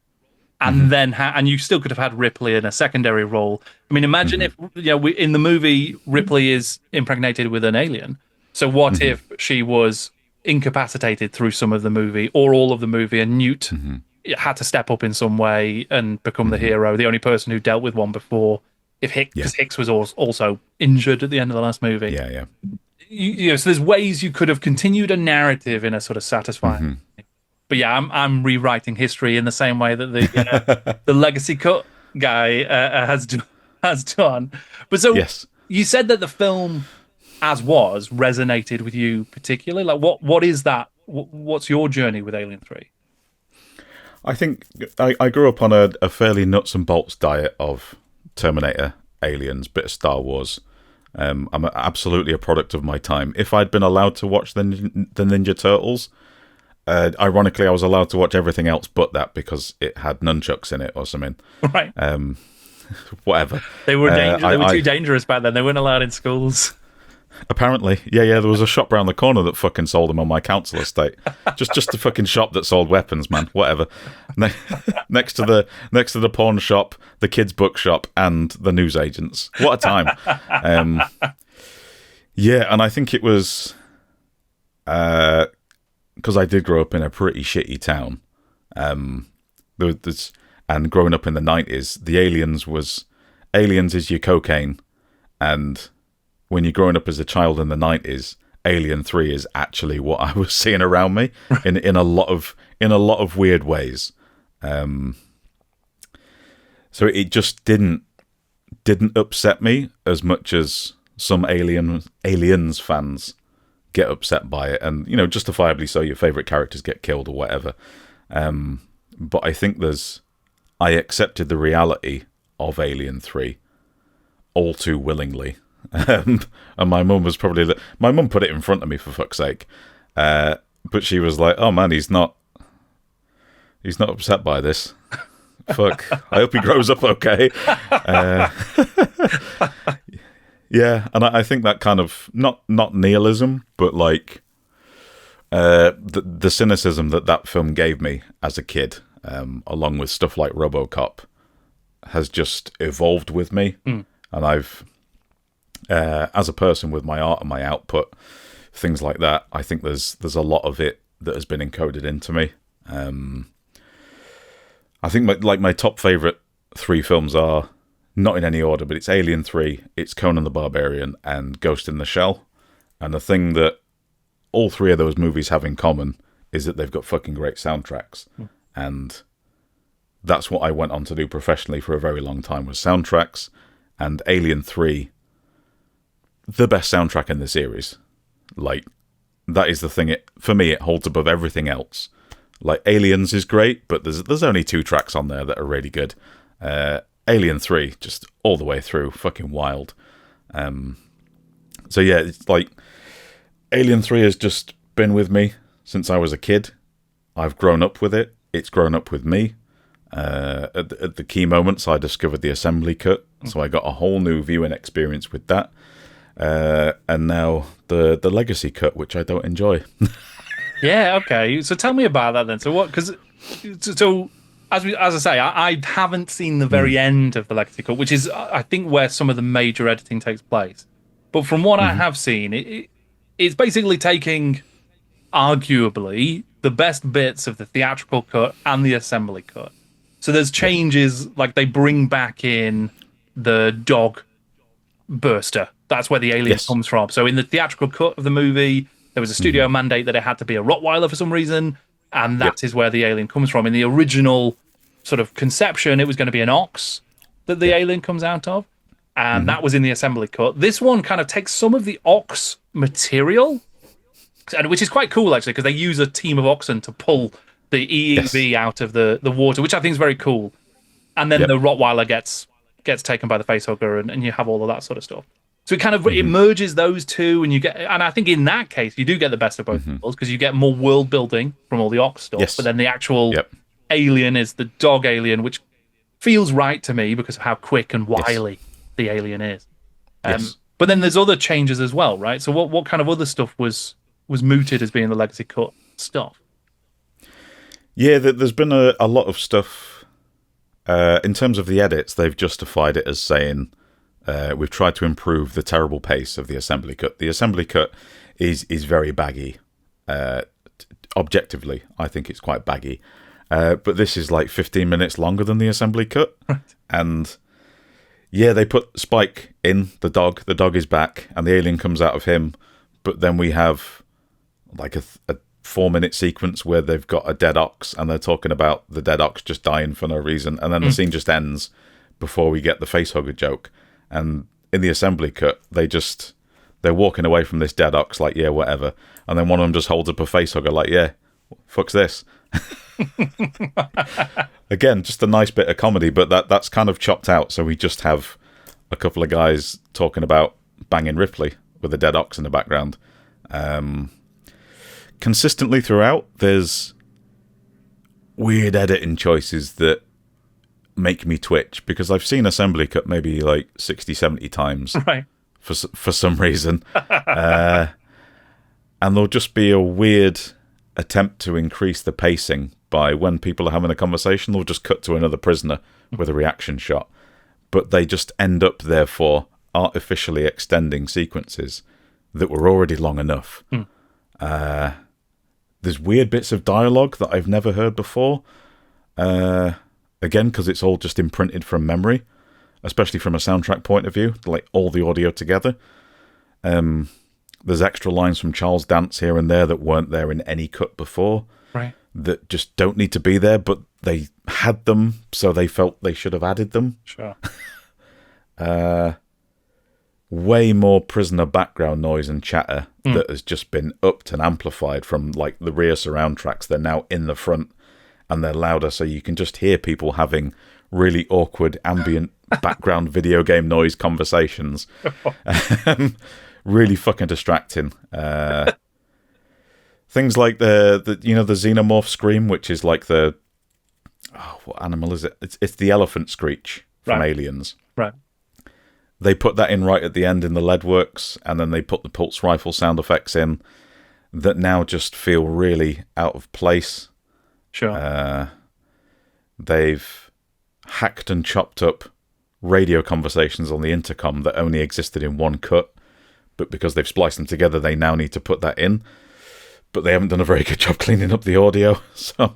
And then, and you still could have had Ripley in a secondary role. I mean, imagine if in the movie Ripley is impregnated with an alien. So what if she was incapacitated through some of the movie or all of the movie, and Newt had to step up in some way and become the hero, the only person who dealt with one before? If because Hicks was also injured at the end of the last movie. Yeah. So there's ways you could have continued a narrative in a sort of satisfying. But yeah, I'm rewriting history in the same way that the the legacy cut guy has done. But so you said that the film, as was, resonated with you particularly. Like, what is that? What's your journey with Alien 3? I think I grew up on a fairly nuts and bolts diet of Terminator, Aliens, bit of Star Wars. I'm absolutely a product of my time. If I'd been allowed to watch the Ninja Turtles. Ironically, I was allowed to watch everything else but that because it had nunchucks in it or something. Right. Whatever. They were too dangerous back then. They weren't allowed in schools. Apparently. Yeah. There was a shop around the corner that fucking sold them on my council estate. just a fucking shop that sold weapons, man. Whatever. Next to the pawn shop, the kids' bookshop, and the newsagents. What a time. Yeah, and I think it was... because I did grow up in a pretty shitty town, and growing up in the 90s, the Aliens is your cocaine, and when you're growing up as a child in the 90s, Alien 3 is actually what I was seeing around me in a lot of weird ways. So it just didn't upset me as much as some Aliens fans get upset by it, and justifiably so. Your favorite characters get killed or whatever, but I think I accepted the reality of Alien 3 all too willingly, and my mum was my mum put it in front of me, for fuck's sake, but she was like, oh man, he's not upset by this. Fuck, I hope he grows up okay. Yeah, and I think that kind of not nihilism, but like the cynicism that film gave me as a kid, along with stuff like RoboCop, has just evolved with me, and I've, as a person with my art and my output, things like that, I think there's a lot of it that has been encoded into me. I think my top favorite 3 films are. Not in any order, but it's Alien 3, it's Conan the Barbarian, and Ghost in the Shell. And the thing that all 3 of those movies have in common is that they've got fucking great soundtracks. And that's what I went on to do professionally for a very long time, was soundtracks. And Alien 3, the best soundtrack in the series. Like, that is the thing, for me, it holds above everything else. Like, Aliens is great, but there's only 2 tracks on there that are really good. Alien 3, just all the way through, fucking wild. So yeah, it's like Alien 3 has just been with me since I was a kid. I've grown up with it. It's grown up with me. At the key moments, I discovered the assembly cut, so I got a whole new viewing experience with that. and now the legacy cut, which I don't enjoy. Yeah, okay. So tell me about that then. So what? Because as I say, I haven't seen the very end of the legacy cut, which is I think where some of the major editing takes place. But from what I have seen, it's basically taking arguably the best bits of the theatrical cut and the assembly cut. So there's changes, like they bring back in the dog burster. That's where the alien comes from. So in the theatrical cut of the movie, there was a studio mandate that it had to be a Rottweiler for some reason, and that is where the alien comes from. In the original sort of conception, it was going to be an ox that the alien comes out of, and that was in the assembly cut. This one kind of takes some of the ox material, and which is quite cool, actually, because they use a team of oxen to pull the EEV out of the water, which I think is very cool. And then the Rottweiler gets taken by the facehugger, and you have all of that sort of stuff. So it kind of it merges those two, and I think in that case you do get the best of both worlds, because you get more world building from all the ox stuff, but then the actual alien is the dog alien, which feels right to me because of how quick and wily the alien is. But then there's other changes as well, right? So what kind of other stuff was mooted as being the legacy cut stuff? Yeah, there's been a lot of stuff. In terms of the edits, they've justified it as saying we've tried to improve the terrible pace of the assembly cut. The assembly cut is very baggy. Objectively, I think it's quite baggy. But this is like 15 minutes longer than the assembly cut. Right. And yeah, they put Spike in, the dog. The dog is back, and the alien comes out of him. But then we have like a 4-minute sequence where they've got a dead ox, and they're talking about the dead ox just dying for no reason. And then the scene just ends before we get the facehugger joke. And in the assembly cut, they're walking away from this dead ox like, yeah, whatever. And then one of them just holds up a facehugger like, yeah, fuck's this. Again, just a nice bit of comedy, but that's kind of chopped out. So we just have a couple of guys talking about banging Ripley with a dead ox in the background. Consistently throughout, there's weird editing choices that make me twitch, because I've seen assembly cut maybe like 60, 70 times for some reason. And there'll just be a weird attempt to increase the pacing by when people are having a conversation, they'll just cut to another prisoner with a reaction shot. But they just end up, therefore, artificially extending sequences that were already long enough. There's weird bits of dialogue that I've never heard before. Again, because it's all just imprinted from memory, especially from a soundtrack point of view, like all the audio together. There's extra lines from Charles Dance here and there that weren't there in any cut before, that just don't need to be there, but they had them, so they felt they should have added them. Sure. Way more prisoner background noise and chatter that has just been upped and amplified from like the rear surround tracks. They're now in the front, and they're louder, so you can just hear people having really awkward ambient background video game noise conversations. Really fucking distracting. Things like the xenomorph scream, which is like what animal is it? It's the elephant screech from Aliens. Right. They put that in right at the end in the lead works, and then they put the pulse rifle sound effects in that now just feel really out of place. Sure. They've hacked and chopped up radio conversations on the intercom that only existed in one cut, but because they've spliced them together, they now need to put that in. But they haven't done a very good job cleaning up the audio. So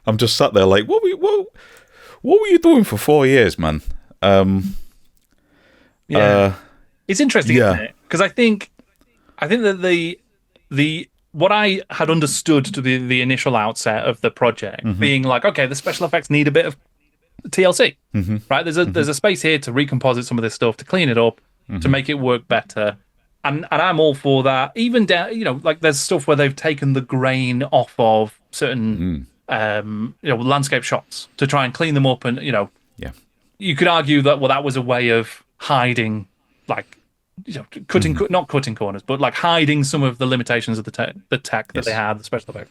I'm just sat there like, what were you doing for 4 years, man? It's interesting, isn't it? Because I think that the what I had understood to be the initial outset of the project being like, okay, the special effects need a bit of TLC, right? There's a space here to recomposite some of this stuff, to clean it up, to make it work better. And I'm all for that. Even down, like there's stuff where they've taken the grain off of certain, landscape shots to try and clean them up. And, you could argue that, that was a way of hiding, like, not cutting corners, but like hiding some of the limitations of the tech that they had, the special effects.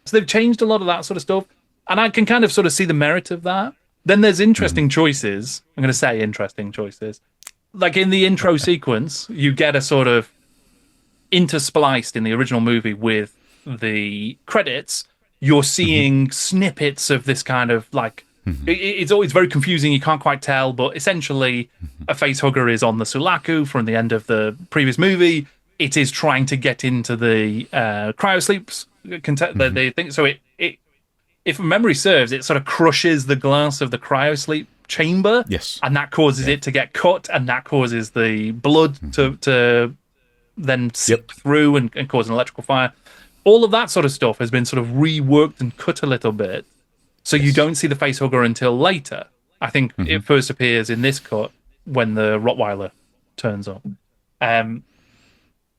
So they've changed a lot of that sort of stuff. And I can kind of sort of see the merit of that. Then there's interesting choices. I'm going to say interesting choices. like in the intro sequence, you get a sort of interspliced in the original movie with the credits. You're seeing snippets of this kind of like it's always very confusing. You can't quite tell, but essentially, a facehugger is on the Sulaku from the end of the previous movie. It is trying to get into the cryosleeps. They think so. It, if memory serves, it sort of crushes the glass of the cryosleep chamber. Yes, and that causes it to get cut, and that causes the blood to then seep through and cause an electrical fire. All of that sort of stuff has been sort of reworked and cut a little bit, so you don't see the facehugger until later. I think it first appears in this cut when the Rottweiler turns up.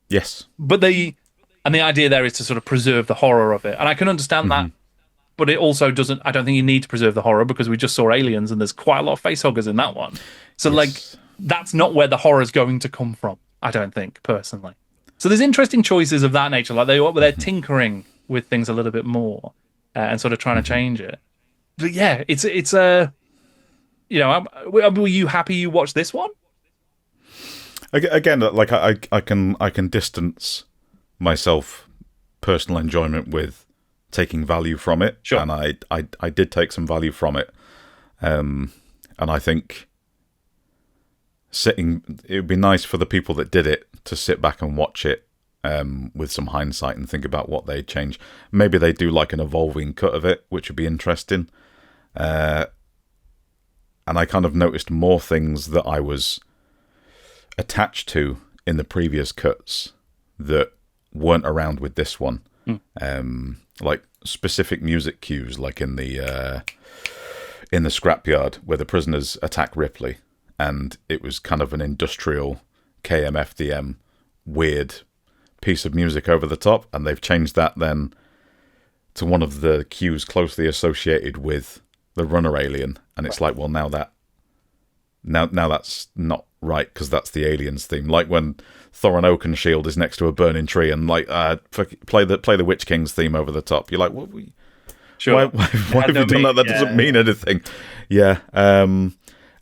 Yes, but the idea there is to sort of preserve the horror of it, and I can understand that. But it also doesn't. I don't think you need to preserve the horror because we just saw Aliens, and there's quite a lot of facehuggers in that one. So like, that's not where the horror is going to come from. I don't think personally. So there's interesting choices of that nature, like they're tinkering with things a little bit more and sort of trying to change it. But yeah, it's a, you know, were you happy you watched this one? Again, like I can distance myself personal enjoyment with taking value from it, sure. And I did take some value from it, and I think it would be nice for the people that did it to sit back and watch it with some hindsight and think about what they'd change. Maybe they do like an evolving cut of it, which would be interesting. And I kind of noticed more things that I was attached to in the previous cuts that weren't around with this one. Like specific music cues, like in the scrapyard where the prisoners attack Ripley, and it was kind of an industrial KMFDM weird piece of music over the top, and they've changed that then to one of the cues closely associated with the runner alien, and it's like, well, now that's not right because that's the Aliens theme. Like when Thorin Oakenshield is next to a burning tree and like play the Witch King's theme over the top. You're like, what? Sure. Why have you done that? That doesn't mean anything. Yeah.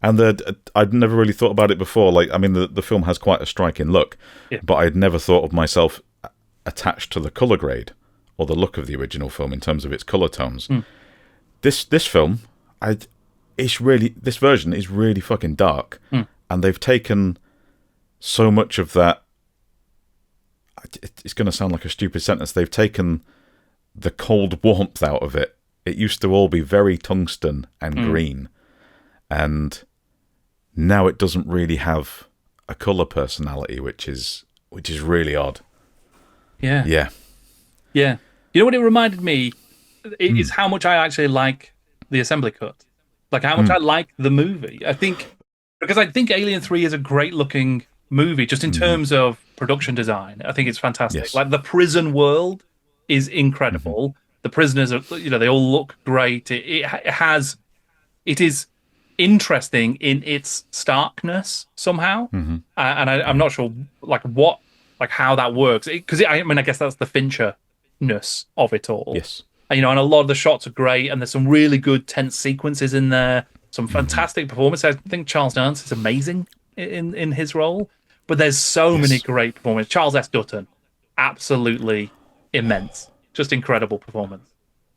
And I'd never really thought about it before. Like, I mean, the film has quite a striking look, but I'd never thought of myself attached to the color grade or the look of the original film in terms of its color tones. This film, this version is really fucking dark, and they've taken so much of that. It's going to sound like a stupid sentence. They've taken the cold warmth out of it. It used to all be very tungsten and green, and now it doesn't really have a color personality, which is really odd. Yeah. You know what it reminded me is how much I actually like the assembly cut, like how much I like the movie. I think Alien 3 is a great looking movie, just in terms of production design. I think it's fantastic. Yes. Like the prison world is incredible. The prisoners are, they all look great. It is interesting in its starkness somehow, and I'm not sure how that works, because I guess that's the Fincher-ness of it all. Yes. And a lot of the shots are great, and there's some really good tense sequences in there, some fantastic performances. I think Charles Dance is amazing in his role, but there's so many great performances. Charles S. Dutton, absolutely immense, just incredible performance.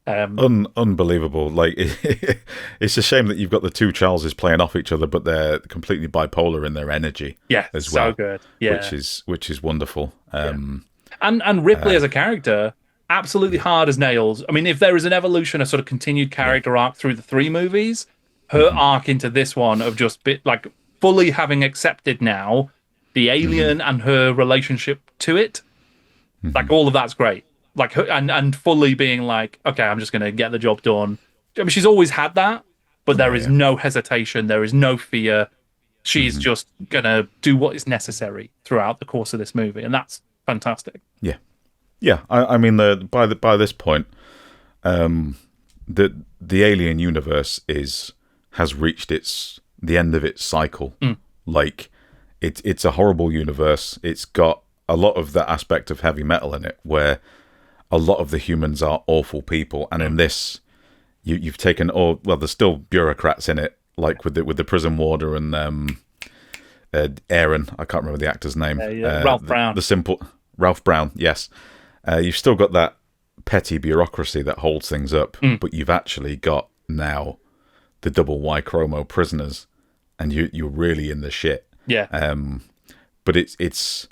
Unbelievable. Like it's a shame that you've got the two Charleses playing off each other, but they're completely bipolar in their energy. Yeah, as well. So good. Yeah, which is wonderful. And Ripley as a character, absolutely hard as nails. I mean, if there is an evolution, a sort of continued character arc through the three movies, her arc into this one of just fully having accepted now the alien and her relationship to it, like all of that's great. Like her, and fully being like, okay, I'm just going to get the job done. I mean, she's always had that, but there is no hesitation, there is no fear. She's just going to do what is necessary throughout the course of this movie, and that's fantastic. Yeah. I mean, by this point, the Alien universe has reached the end of its cycle. Like, it's a horrible universe. It's got a lot of that aspect of heavy metal in it, where a lot of the humans are awful people, and in this, you've taken there's still bureaucrats in it, like with the prison warder and Aaron, I can't remember the actor's name. Ralph Brown. The simple Ralph Brown, yes. You've still got that petty bureaucracy that holds things up, but you've actually got now the double Y chromo prisoners, and you're really in the shit. Yeah. But it's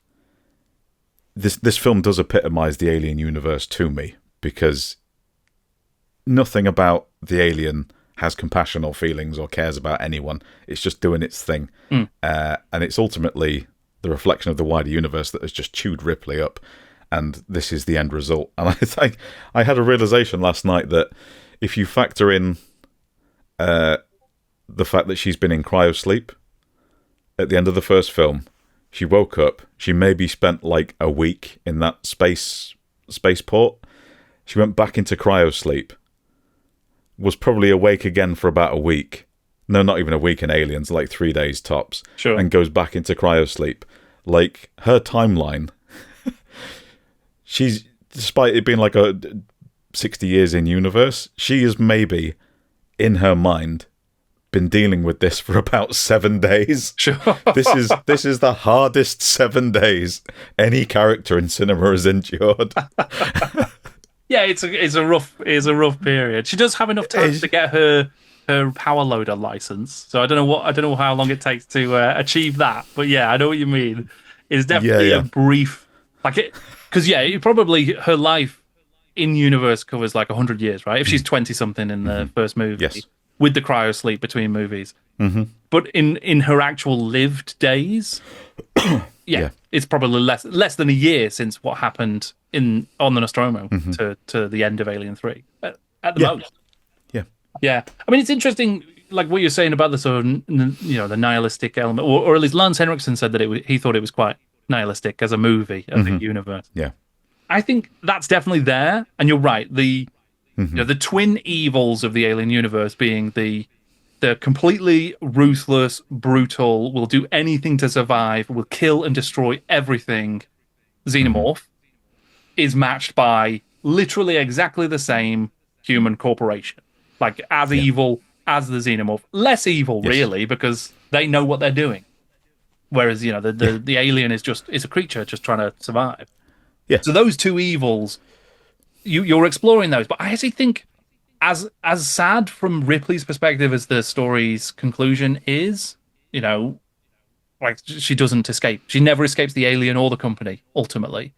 this film does epitomize the Alien universe to me, because nothing about the alien has compassion or feelings or cares about anyone. It's just doing its thing. And it's ultimately the reflection of the wider universe that has just chewed Ripley up. And this is the end result. And I had a realization last night that if you factor in the fact that she's been in cryosleep at the end of the first film, she woke up, she maybe spent like a week in that spaceport. She went back into cryosleep, was probably awake again for about a week. No, not even a week in Aliens, like 3 days tops. Sure. And goes back into cryosleep. Like, her timeline, she's, despite it being like a 60 years in universe, she is maybe, in her mind, been dealing with this for about 7 days. Sure. This is the hardest 7 days any character in cinema has endured. Yeah, it's a rough period. She does have enough time to get her power loader license. So I don't know how long it takes to achieve that. But yeah, I know what you mean. It's definitely a brief, like it, because probably her life in universe covers like 100 years, right? If she's 20 something in the first movie, yes, with the cryo sleep between movies. But in her actual lived days, it's probably less than a year since what happened on the Nostromo to the end of Alien 3 at the most. Yeah. I mean, it's interesting, like what you're saying about the sort of the nihilistic element, or at least Lance Henriksen said that he thought it was quite nihilistic as a movie of the universe. Yeah, I think that's definitely there, and you're right. The the twin evils of the Alien universe being the completely ruthless, brutal, will do anything to survive, will kill and destroy everything xenomorph, is matched by literally exactly the same human corporation. Like, as evil as the xenomorph. Less evil, really, because they know what they're doing. Whereas, the alien is a creature just trying to survive. Yeah. So those two evils, you're exploring those. But I actually think, as sad from Ripley's perspective as the story's conclusion is, like, she doesn't escape. She never escapes the alien or the company, ultimately.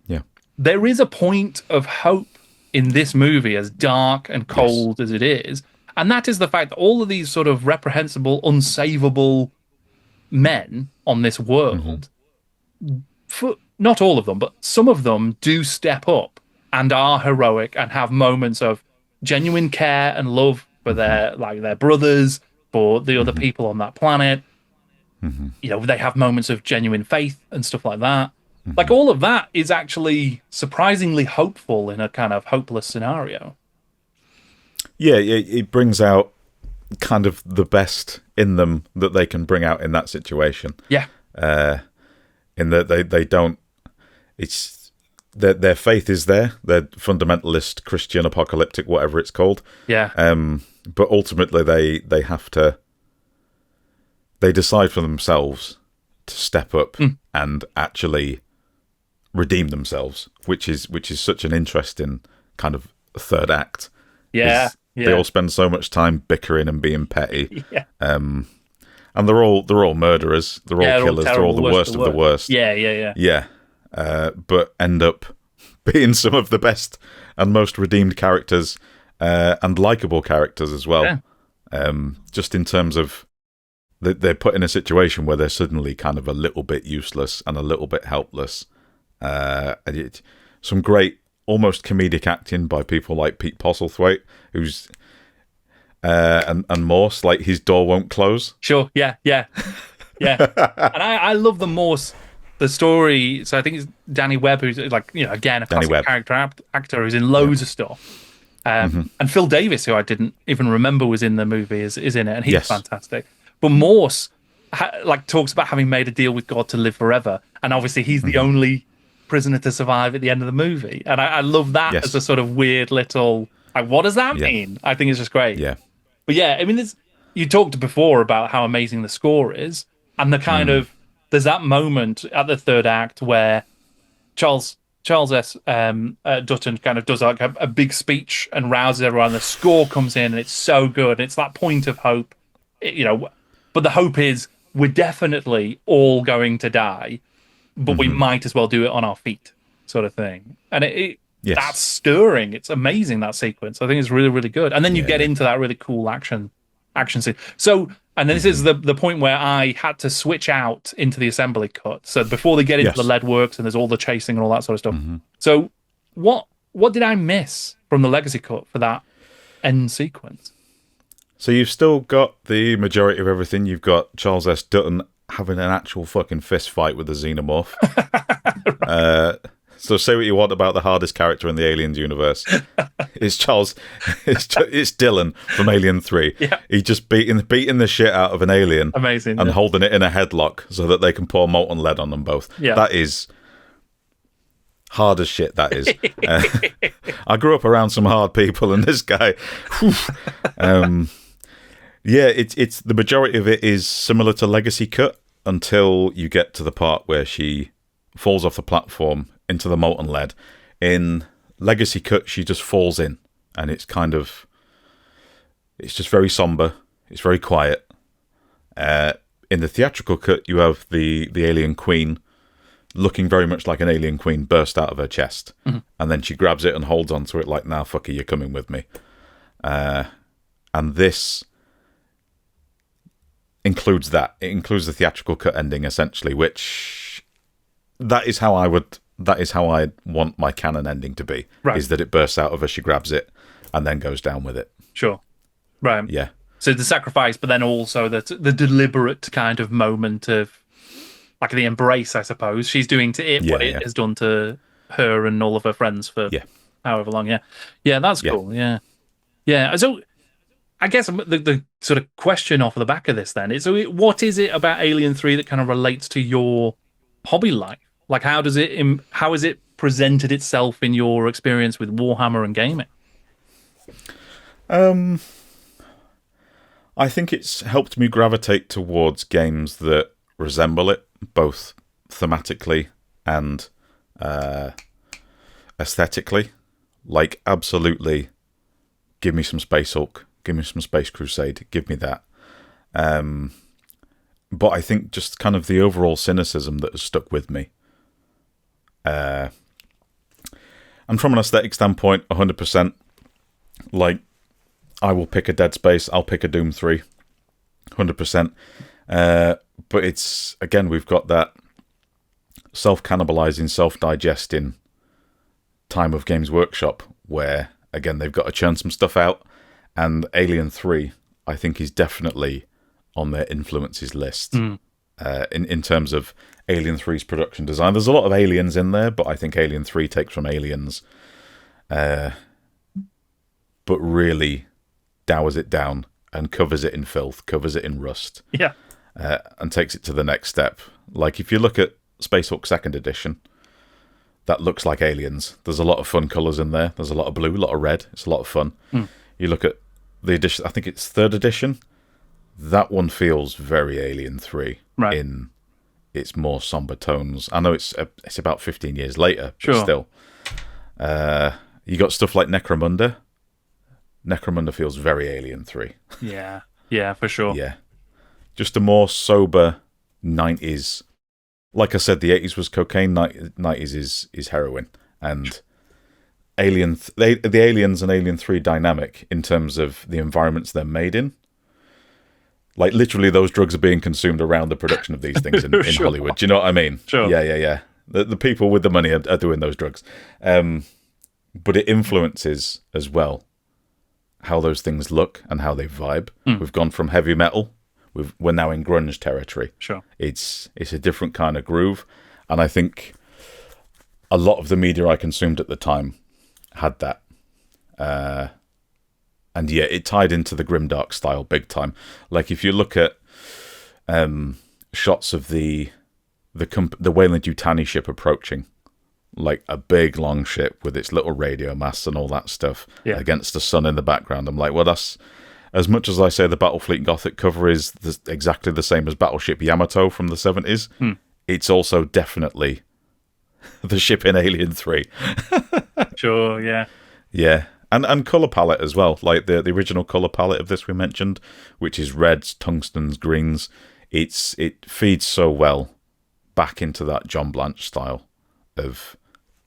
Yeah. There is a point of hope in this movie, as dark and cold as it is. And that is the fact that all of these sort of reprehensible, unsavable men on this world, not all of them, but some of them do step up and are heroic and have moments of genuine care and love for their brothers, for the other people on that planet. They have moments of genuine faith and stuff like that. Like, all of that is actually surprisingly hopeful in a kind of hopeless scenario. Yeah, it brings out kind of the best in them that they can bring out in that situation. Yeah. In that they don't... It's... Their faith is there. They're fundamentalist, Christian, apocalyptic, whatever it's called. Yeah. But ultimately they have to... They decide for themselves to step up and actually redeem themselves, which is such an interesting kind of third act. Yeah. They all spend so much time bickering and being petty. Yeah. And they're all murderers. They're all killers. They're all the worst of the worst. Yeah. But end up being some of the best and most redeemed characters and likable characters as well. Yeah. Just in terms of they're put in a situation where they're suddenly kind of a little bit useless and a little bit helpless. Some great, almost comedic acting by people like Pete Postlethwaite, who's and Morse, like, his door won't close. Sure, yeah. And I love the story. So I think it's Danny Webb, who's like, again, a classic character actor who's in loads of stuff. And Phil Davis, who I didn't even remember was in the movie, is in it, and he's fantastic. But Morse talks about having made a deal with God to live forever, and obviously he's the only prisoner to survive at the end of the movie, and I love that as a sort of weird little, like, what does that mean? I think it's just great. Yeah. But yeah, I mean, you talked before about how amazing the score is, And the kind of there's that moment at the third act where Charles S. Dutton kind of does like a big speech and rouses everyone. The score comes in, and it's so good. It's that point of hope, But the hope is we're definitely all going to die, but we might as well do it on our feet, sort of thing. And Yes. that's stirring. It's amazing, that sequence. I think it's really, really good. And then you get into that really cool action scene. So, and then this is the point where I had to switch out into the assembly cut. So before they get into the lead works and there's all the chasing and all that sort of stuff. So what did I miss from the legacy cut for that end sequence? So you've still got the majority of everything. You've got Charles S. Dutton having an actual fucking fist fight with the xenomorph. So say what you want about the hardest character in the Aliens universe. It's Dylan from Alien 3. Yeah. He's just beating the shit out of an alien. Amazing. And holding it in a headlock so that they can pour molten lead on them both. Yeah. That is hard as shit, that is. I grew up around some hard people, and this guy... it's the majority of it is similar to Legacy Cut until you get to the part where she falls off the platform into the molten lead. In Legacy Cut, she just falls in, and it's just very somber. It's very quiet. In the theatrical cut, you have the alien queen looking very much like an alien queen burst out of her chest, and then she grabs it and holds onto it like, "Now, fucker, you're coming with me." And this includes that. It includes the theatrical cut ending, essentially, which that is how I want my canon ending to be. Right. Is that it bursts out of her, she grabs it, and then goes down with it. Sure. Right. Yeah. So the sacrifice, but then also the deliberate kind of moment of like the embrace, I suppose. She's doing to it what it has done to her and all of her friends for however long. Yeah. Yeah, that's cool. Yeah. Yeah. So I guess the sort of question off the back of this then is, so what is it about Alien 3 that kind of relates to your hobby life? Like, how has it presented itself in your experience with Warhammer and gaming? I think it's helped me gravitate towards games that resemble it, both thematically and aesthetically. Like, absolutely, give me some Space Hulk, give me some Space Crusade, give me that. But I think just kind of the overall cynicism that has stuck with me. And from an aesthetic standpoint, 100%. Like, I will pick a Dead Space, I'll pick a Doom 3, 100%. But it's, again, we've got that self-cannibalizing, self-digesting time of Games Workshop where, again, they've got to churn some stuff out. And Alien 3, I think, is definitely on their influences list in terms of Alien 3's production design. There's a lot of Aliens in there, but I think Alien 3 takes from Aliens, but really dowers it down and covers it in filth, covers it in rust, and takes it to the next step. Like, if you look at Space Hulk 2nd Edition, that looks like Aliens. There's a lot of fun colours in there. There's a lot of blue, a lot of red. It's a lot of fun. You look at the edition, I think it's 3rd edition, that one feels very Alien 3 in its more somber tones. I know it's about 15 years later, but still. You got stuff like Necromunda. Necromunda feels very Alien 3. Yeah, for sure. Yeah. Just a more sober 90s. Like I said, the 80s was cocaine, 90s is heroin. And the Aliens and Alien 3 dynamic in terms of the environments they're made in. Like, literally, those drugs are being consumed around the production of these things in Hollywood. Do you know what I mean? Sure. Yeah. The people with the money are doing those drugs. But it influences as well how those things look and how they vibe. We've gone from heavy metal. We're now in grunge territory. Sure. It's a different kind of groove. And I think a lot of the media I consumed at the time had that. And yeah, it tied into the grimdark style big time. Like, if you look at shots of the Weyland-Yutani ship approaching, like a big long ship with its little radio masts and all that stuff against the sun in the background, I'm like, well, that's as much as I say the Battlefleet Gothic cover is exactly the same as Battleship Yamato from the 70s, it's also definitely the ship in Alien 3. Sure, yeah. Yeah. And colour palette as well, like the original colour palette of this we mentioned, which is reds, tungstens, greens. It feeds so well back into that John Blanche style of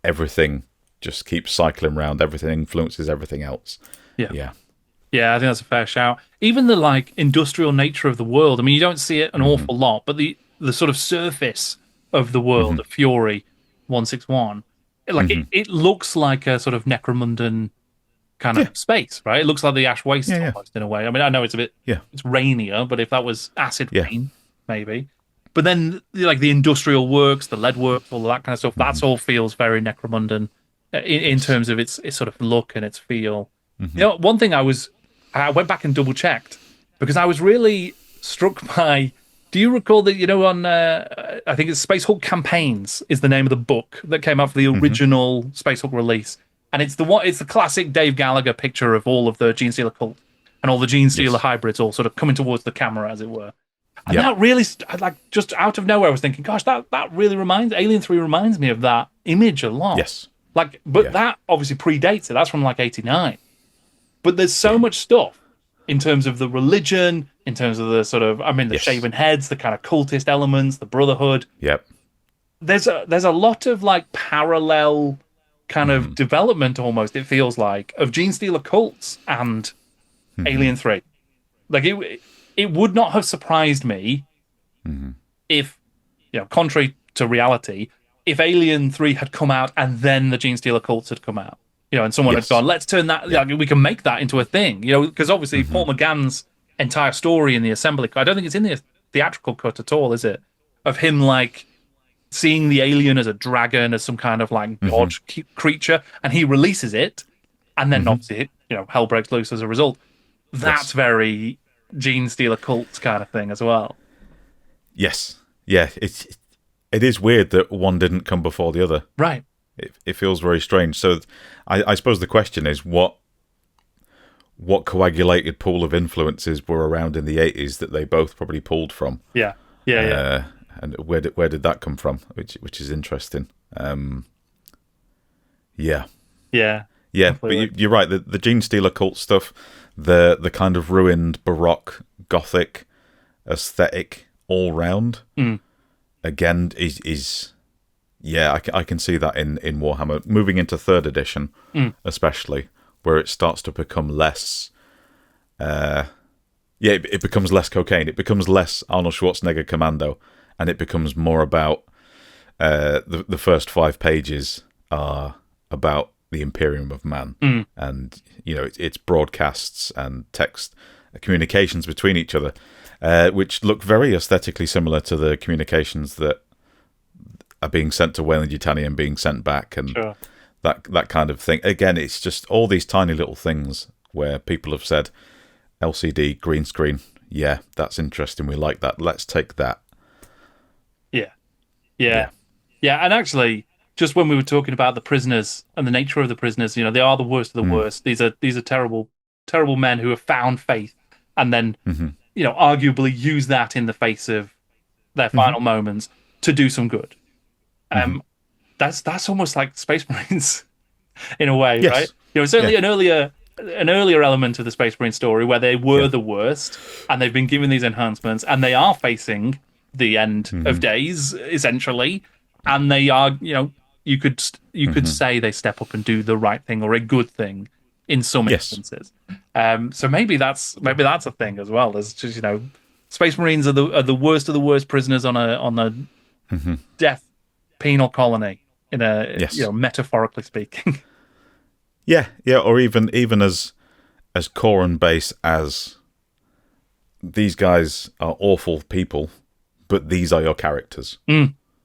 everything just keeps cycling around, everything influences everything else. Yeah, I think that's a fair shout. Even the like industrial nature of the world. I mean, you don't see it an awful lot, but the sort of surface of the world of Fury 161, it looks like a sort of Necromundan kind of space, right? It looks like the Ash Waste almost in a way. I mean, I know it's a bit it's rainier, but if that was acid rain, maybe. But then like the industrial works, the lead works, all of that kind of stuff, that's all feels very Necromundan in terms of its sort of look and its feel. You know, one thing I went back and double checked because I was really struck by. Do you recall that, you know, on I think it's Space Hulk Campaigns is the name of the book that came out for the original Space Hulk release. And it's the classic Dave Gallagher picture of all of the Genestealer cult and all the Genestealer hybrids all sort of coming towards the camera, as it were. And that really, like, just out of nowhere, I was thinking, gosh, that really Alien 3 reminds me of that image a lot. Yes. Like, but that obviously predates it. That's from like 89. But there's so much stuff in terms of the religion, in terms of the sort of, I mean, the shaven heads, the kind of cultist elements, the Brotherhood. Yep. There's a lot of like parallel kind of development almost, it feels like, of Genestealer cults and Alien 3. Like it would not have surprised me if, you know, contrary to reality, if Alien 3 had come out and then the Genestealer cults had come out. You know, and someone had gone, let's turn that, like, we can make that into a thing. You know, because obviously Paul McGann's entire story in the assembly, I don't think it's in the theatrical cut at all, is it? Of him, like, seeing the alien as a dragon, as some kind of like god creature, and he releases it, and then obviously, you know, hell breaks loose as a result. That's very Genestealer cult kind of thing as well. Yes, yeah, it is weird that one didn't come before the other. Right. It feels very strange. So, I suppose the question is what coagulated pool of influences were around in the 80s that they both probably pulled from. Yeah. And where did that come from? Which is interesting. Yeah. Completely. But you're right. The Genestealer cult stuff, the kind of ruined Baroque Gothic aesthetic all round. Again, is I can see that in Warhammer moving into 3rd edition, especially where it starts to become less. It becomes less cocaine. It becomes less Arnold Schwarzenegger Commando. And it becomes more about the first 5 pages are about the Imperium of Man, and you know it's broadcasts and text communications between each other, which look very aesthetically similar to the communications that are being sent to Weyland-Yutani and being sent back, and that kind of thing. Again, it's just all these tiny little things where people have said, LCD, green screen, yeah, that's interesting. We like that. Let's take that. Yeah, and actually, just when we were talking about the prisoners and the nature of the prisoners, you know, they are the worst of the worst. These are terrible, terrible men who have found faith and then, you know, arguably use that in the face of their final moments to do some good. That's almost like Space Marines in a way, right? You know, certainly an earlier element of the Space Marine story where they were the worst and they've been given these enhancements and they are facing the end of days, essentially, and they are, you know, you could say they step up and do the right thing or a good thing in some instances. So maybe that's a thing as well. There's just, you know, Space Marines are the worst of the worst prisoners on a death penal colony in a you know, metaphorically speaking. Or even as core and base as these guys are awful people. But these are your characters.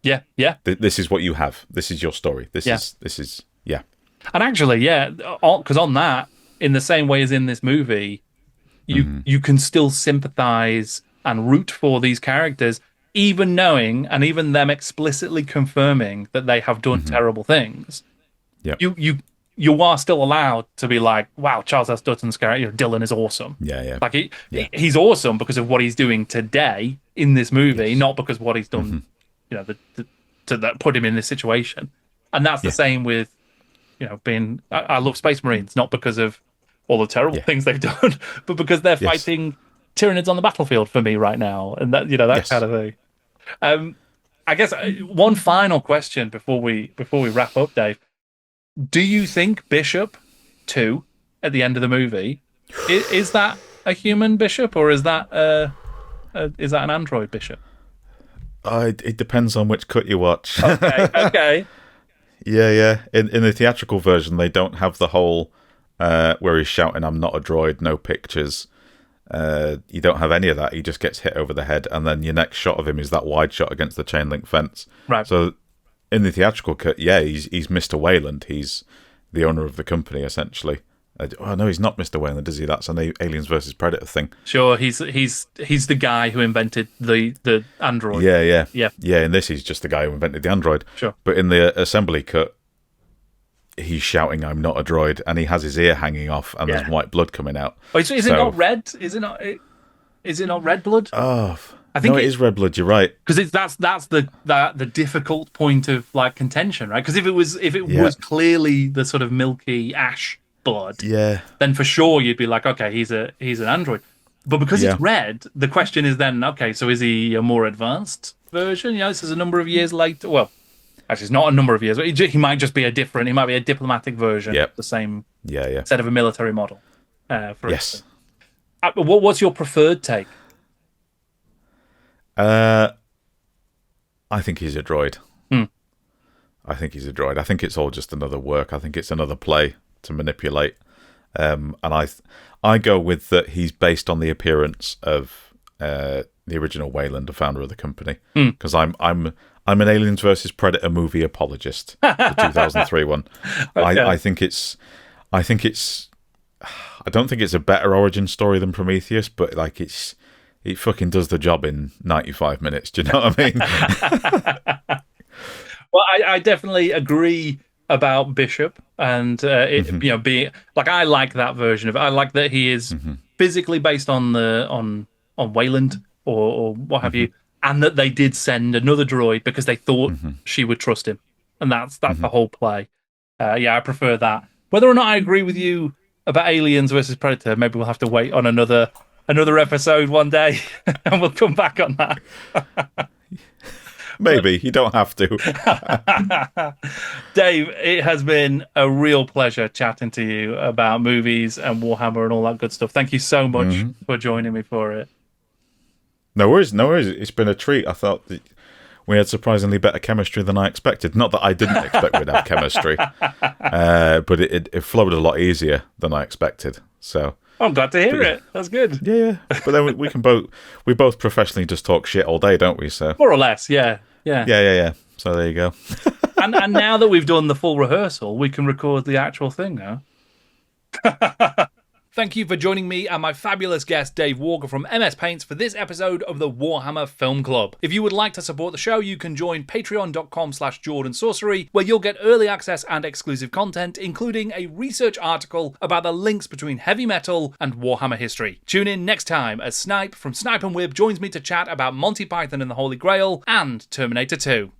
Yeah. This is what you have. This is your story. This is. And actually, because on that, in the same way as in this movie, you can still sympathize and root for these characters, even knowing and even them explicitly confirming that they have done terrible things. Yeah. you are still allowed to be like, wow, Charles S. Dutton's character, Dylan, is awesome. Yeah. Like he's awesome because of what he's doing today in this movie, Yes. not because what he's done, that put him in this situation. And that's the same with, being. I love Space Marines, not because of all the terrible things they've done, but because they're fighting Tyranids on the battlefield for me right now, and that kind of thing. I guess one final question before we wrap up, Dave. Do you think Bishop 2 at the end of the movie is that a human bishop, or is that an android bishop? It depends on which cut you watch. Okay. Yeah. In the theatrical version, they don't have the whole where he's shouting, "I'm not a droid," no pictures. You don't have any of that. He just gets hit over the head, and then your next shot of him is that wide shot against the chain link fence. Right. So in the theatrical cut, he's Mr. Wayland. He's the owner of the company, essentially. No, he's not Mr. Wayland, is he? That's an Aliens versus Predator thing. Sure, he's the guy who invented the android. Yeah. In this, he's just the guy who invented the android. Sure. But in the assembly cut, he's shouting, "I'm not a droid," and he has his ear hanging off, and there's white blood coming out. Oh, is it not red? Is it not red blood? Oh, I think it is red blood. You're right, because that's the difficult point of like contention, right? Because if it was clearly the sort of milky ash blood, then for sure you'd be like, okay, he's an android. But because it's red, the question is then, okay, so is he a more advanced version? This is a number of years later. Well, actually, it's not a number of years. He might just be he might be a diplomatic version of the same set of a military model. For instance. What's your preferred take? I think he's a droid. I think he's a droid. I think it's all just another work. I think it's another play to manipulate. And I go with that he's based on the appearance of the original Wayland, the founder of the company, because I'm an Aliens versus Predator movie apologist, the 2003 one. Okay. I don't think it's a better origin story than Prometheus, but like it fucking does the job in 95 minutes. Do you know what I mean? Well, I definitely agree about Bishop, and being like, I like that version of it. I like that he is physically based on Wayland or what have you, and that they did send another droid because they thought she would trust him, and that's the whole play. I prefer that. Whether or not I agree with you about Aliens versus Predator, maybe we'll have to wait on another episode one day, and we'll come back on that. Maybe. You don't have to. Dave, it has been a real pleasure chatting to you about movies and Warhammer and all that good stuff. Thank you so much for joining me for it. No worries. It's been a treat. I thought that we had surprisingly better chemistry than I expected. Not that I didn't expect we'd have chemistry, but it flowed a lot easier than I expected. So I'm glad to hear it. That's good. Yeah. But then we both professionally just talk shit all day, don't we? So more or less, yeah. So there you go. and now that we've done the full rehearsal, we can record the actual thing now. Thank you for joining me and my fabulous guest Dave Walker from MS Paints for this episode of the Warhammer Film Club. If you would like to support the show, you can join patreon.com/Jordan Sorcery, where you'll get early access and exclusive content, including a research article about the links between heavy metal and Warhammer history. Tune in next time as Snipe from Snipe Wib joins me to chat about Monty Python and the Holy Grail and Terminator 2.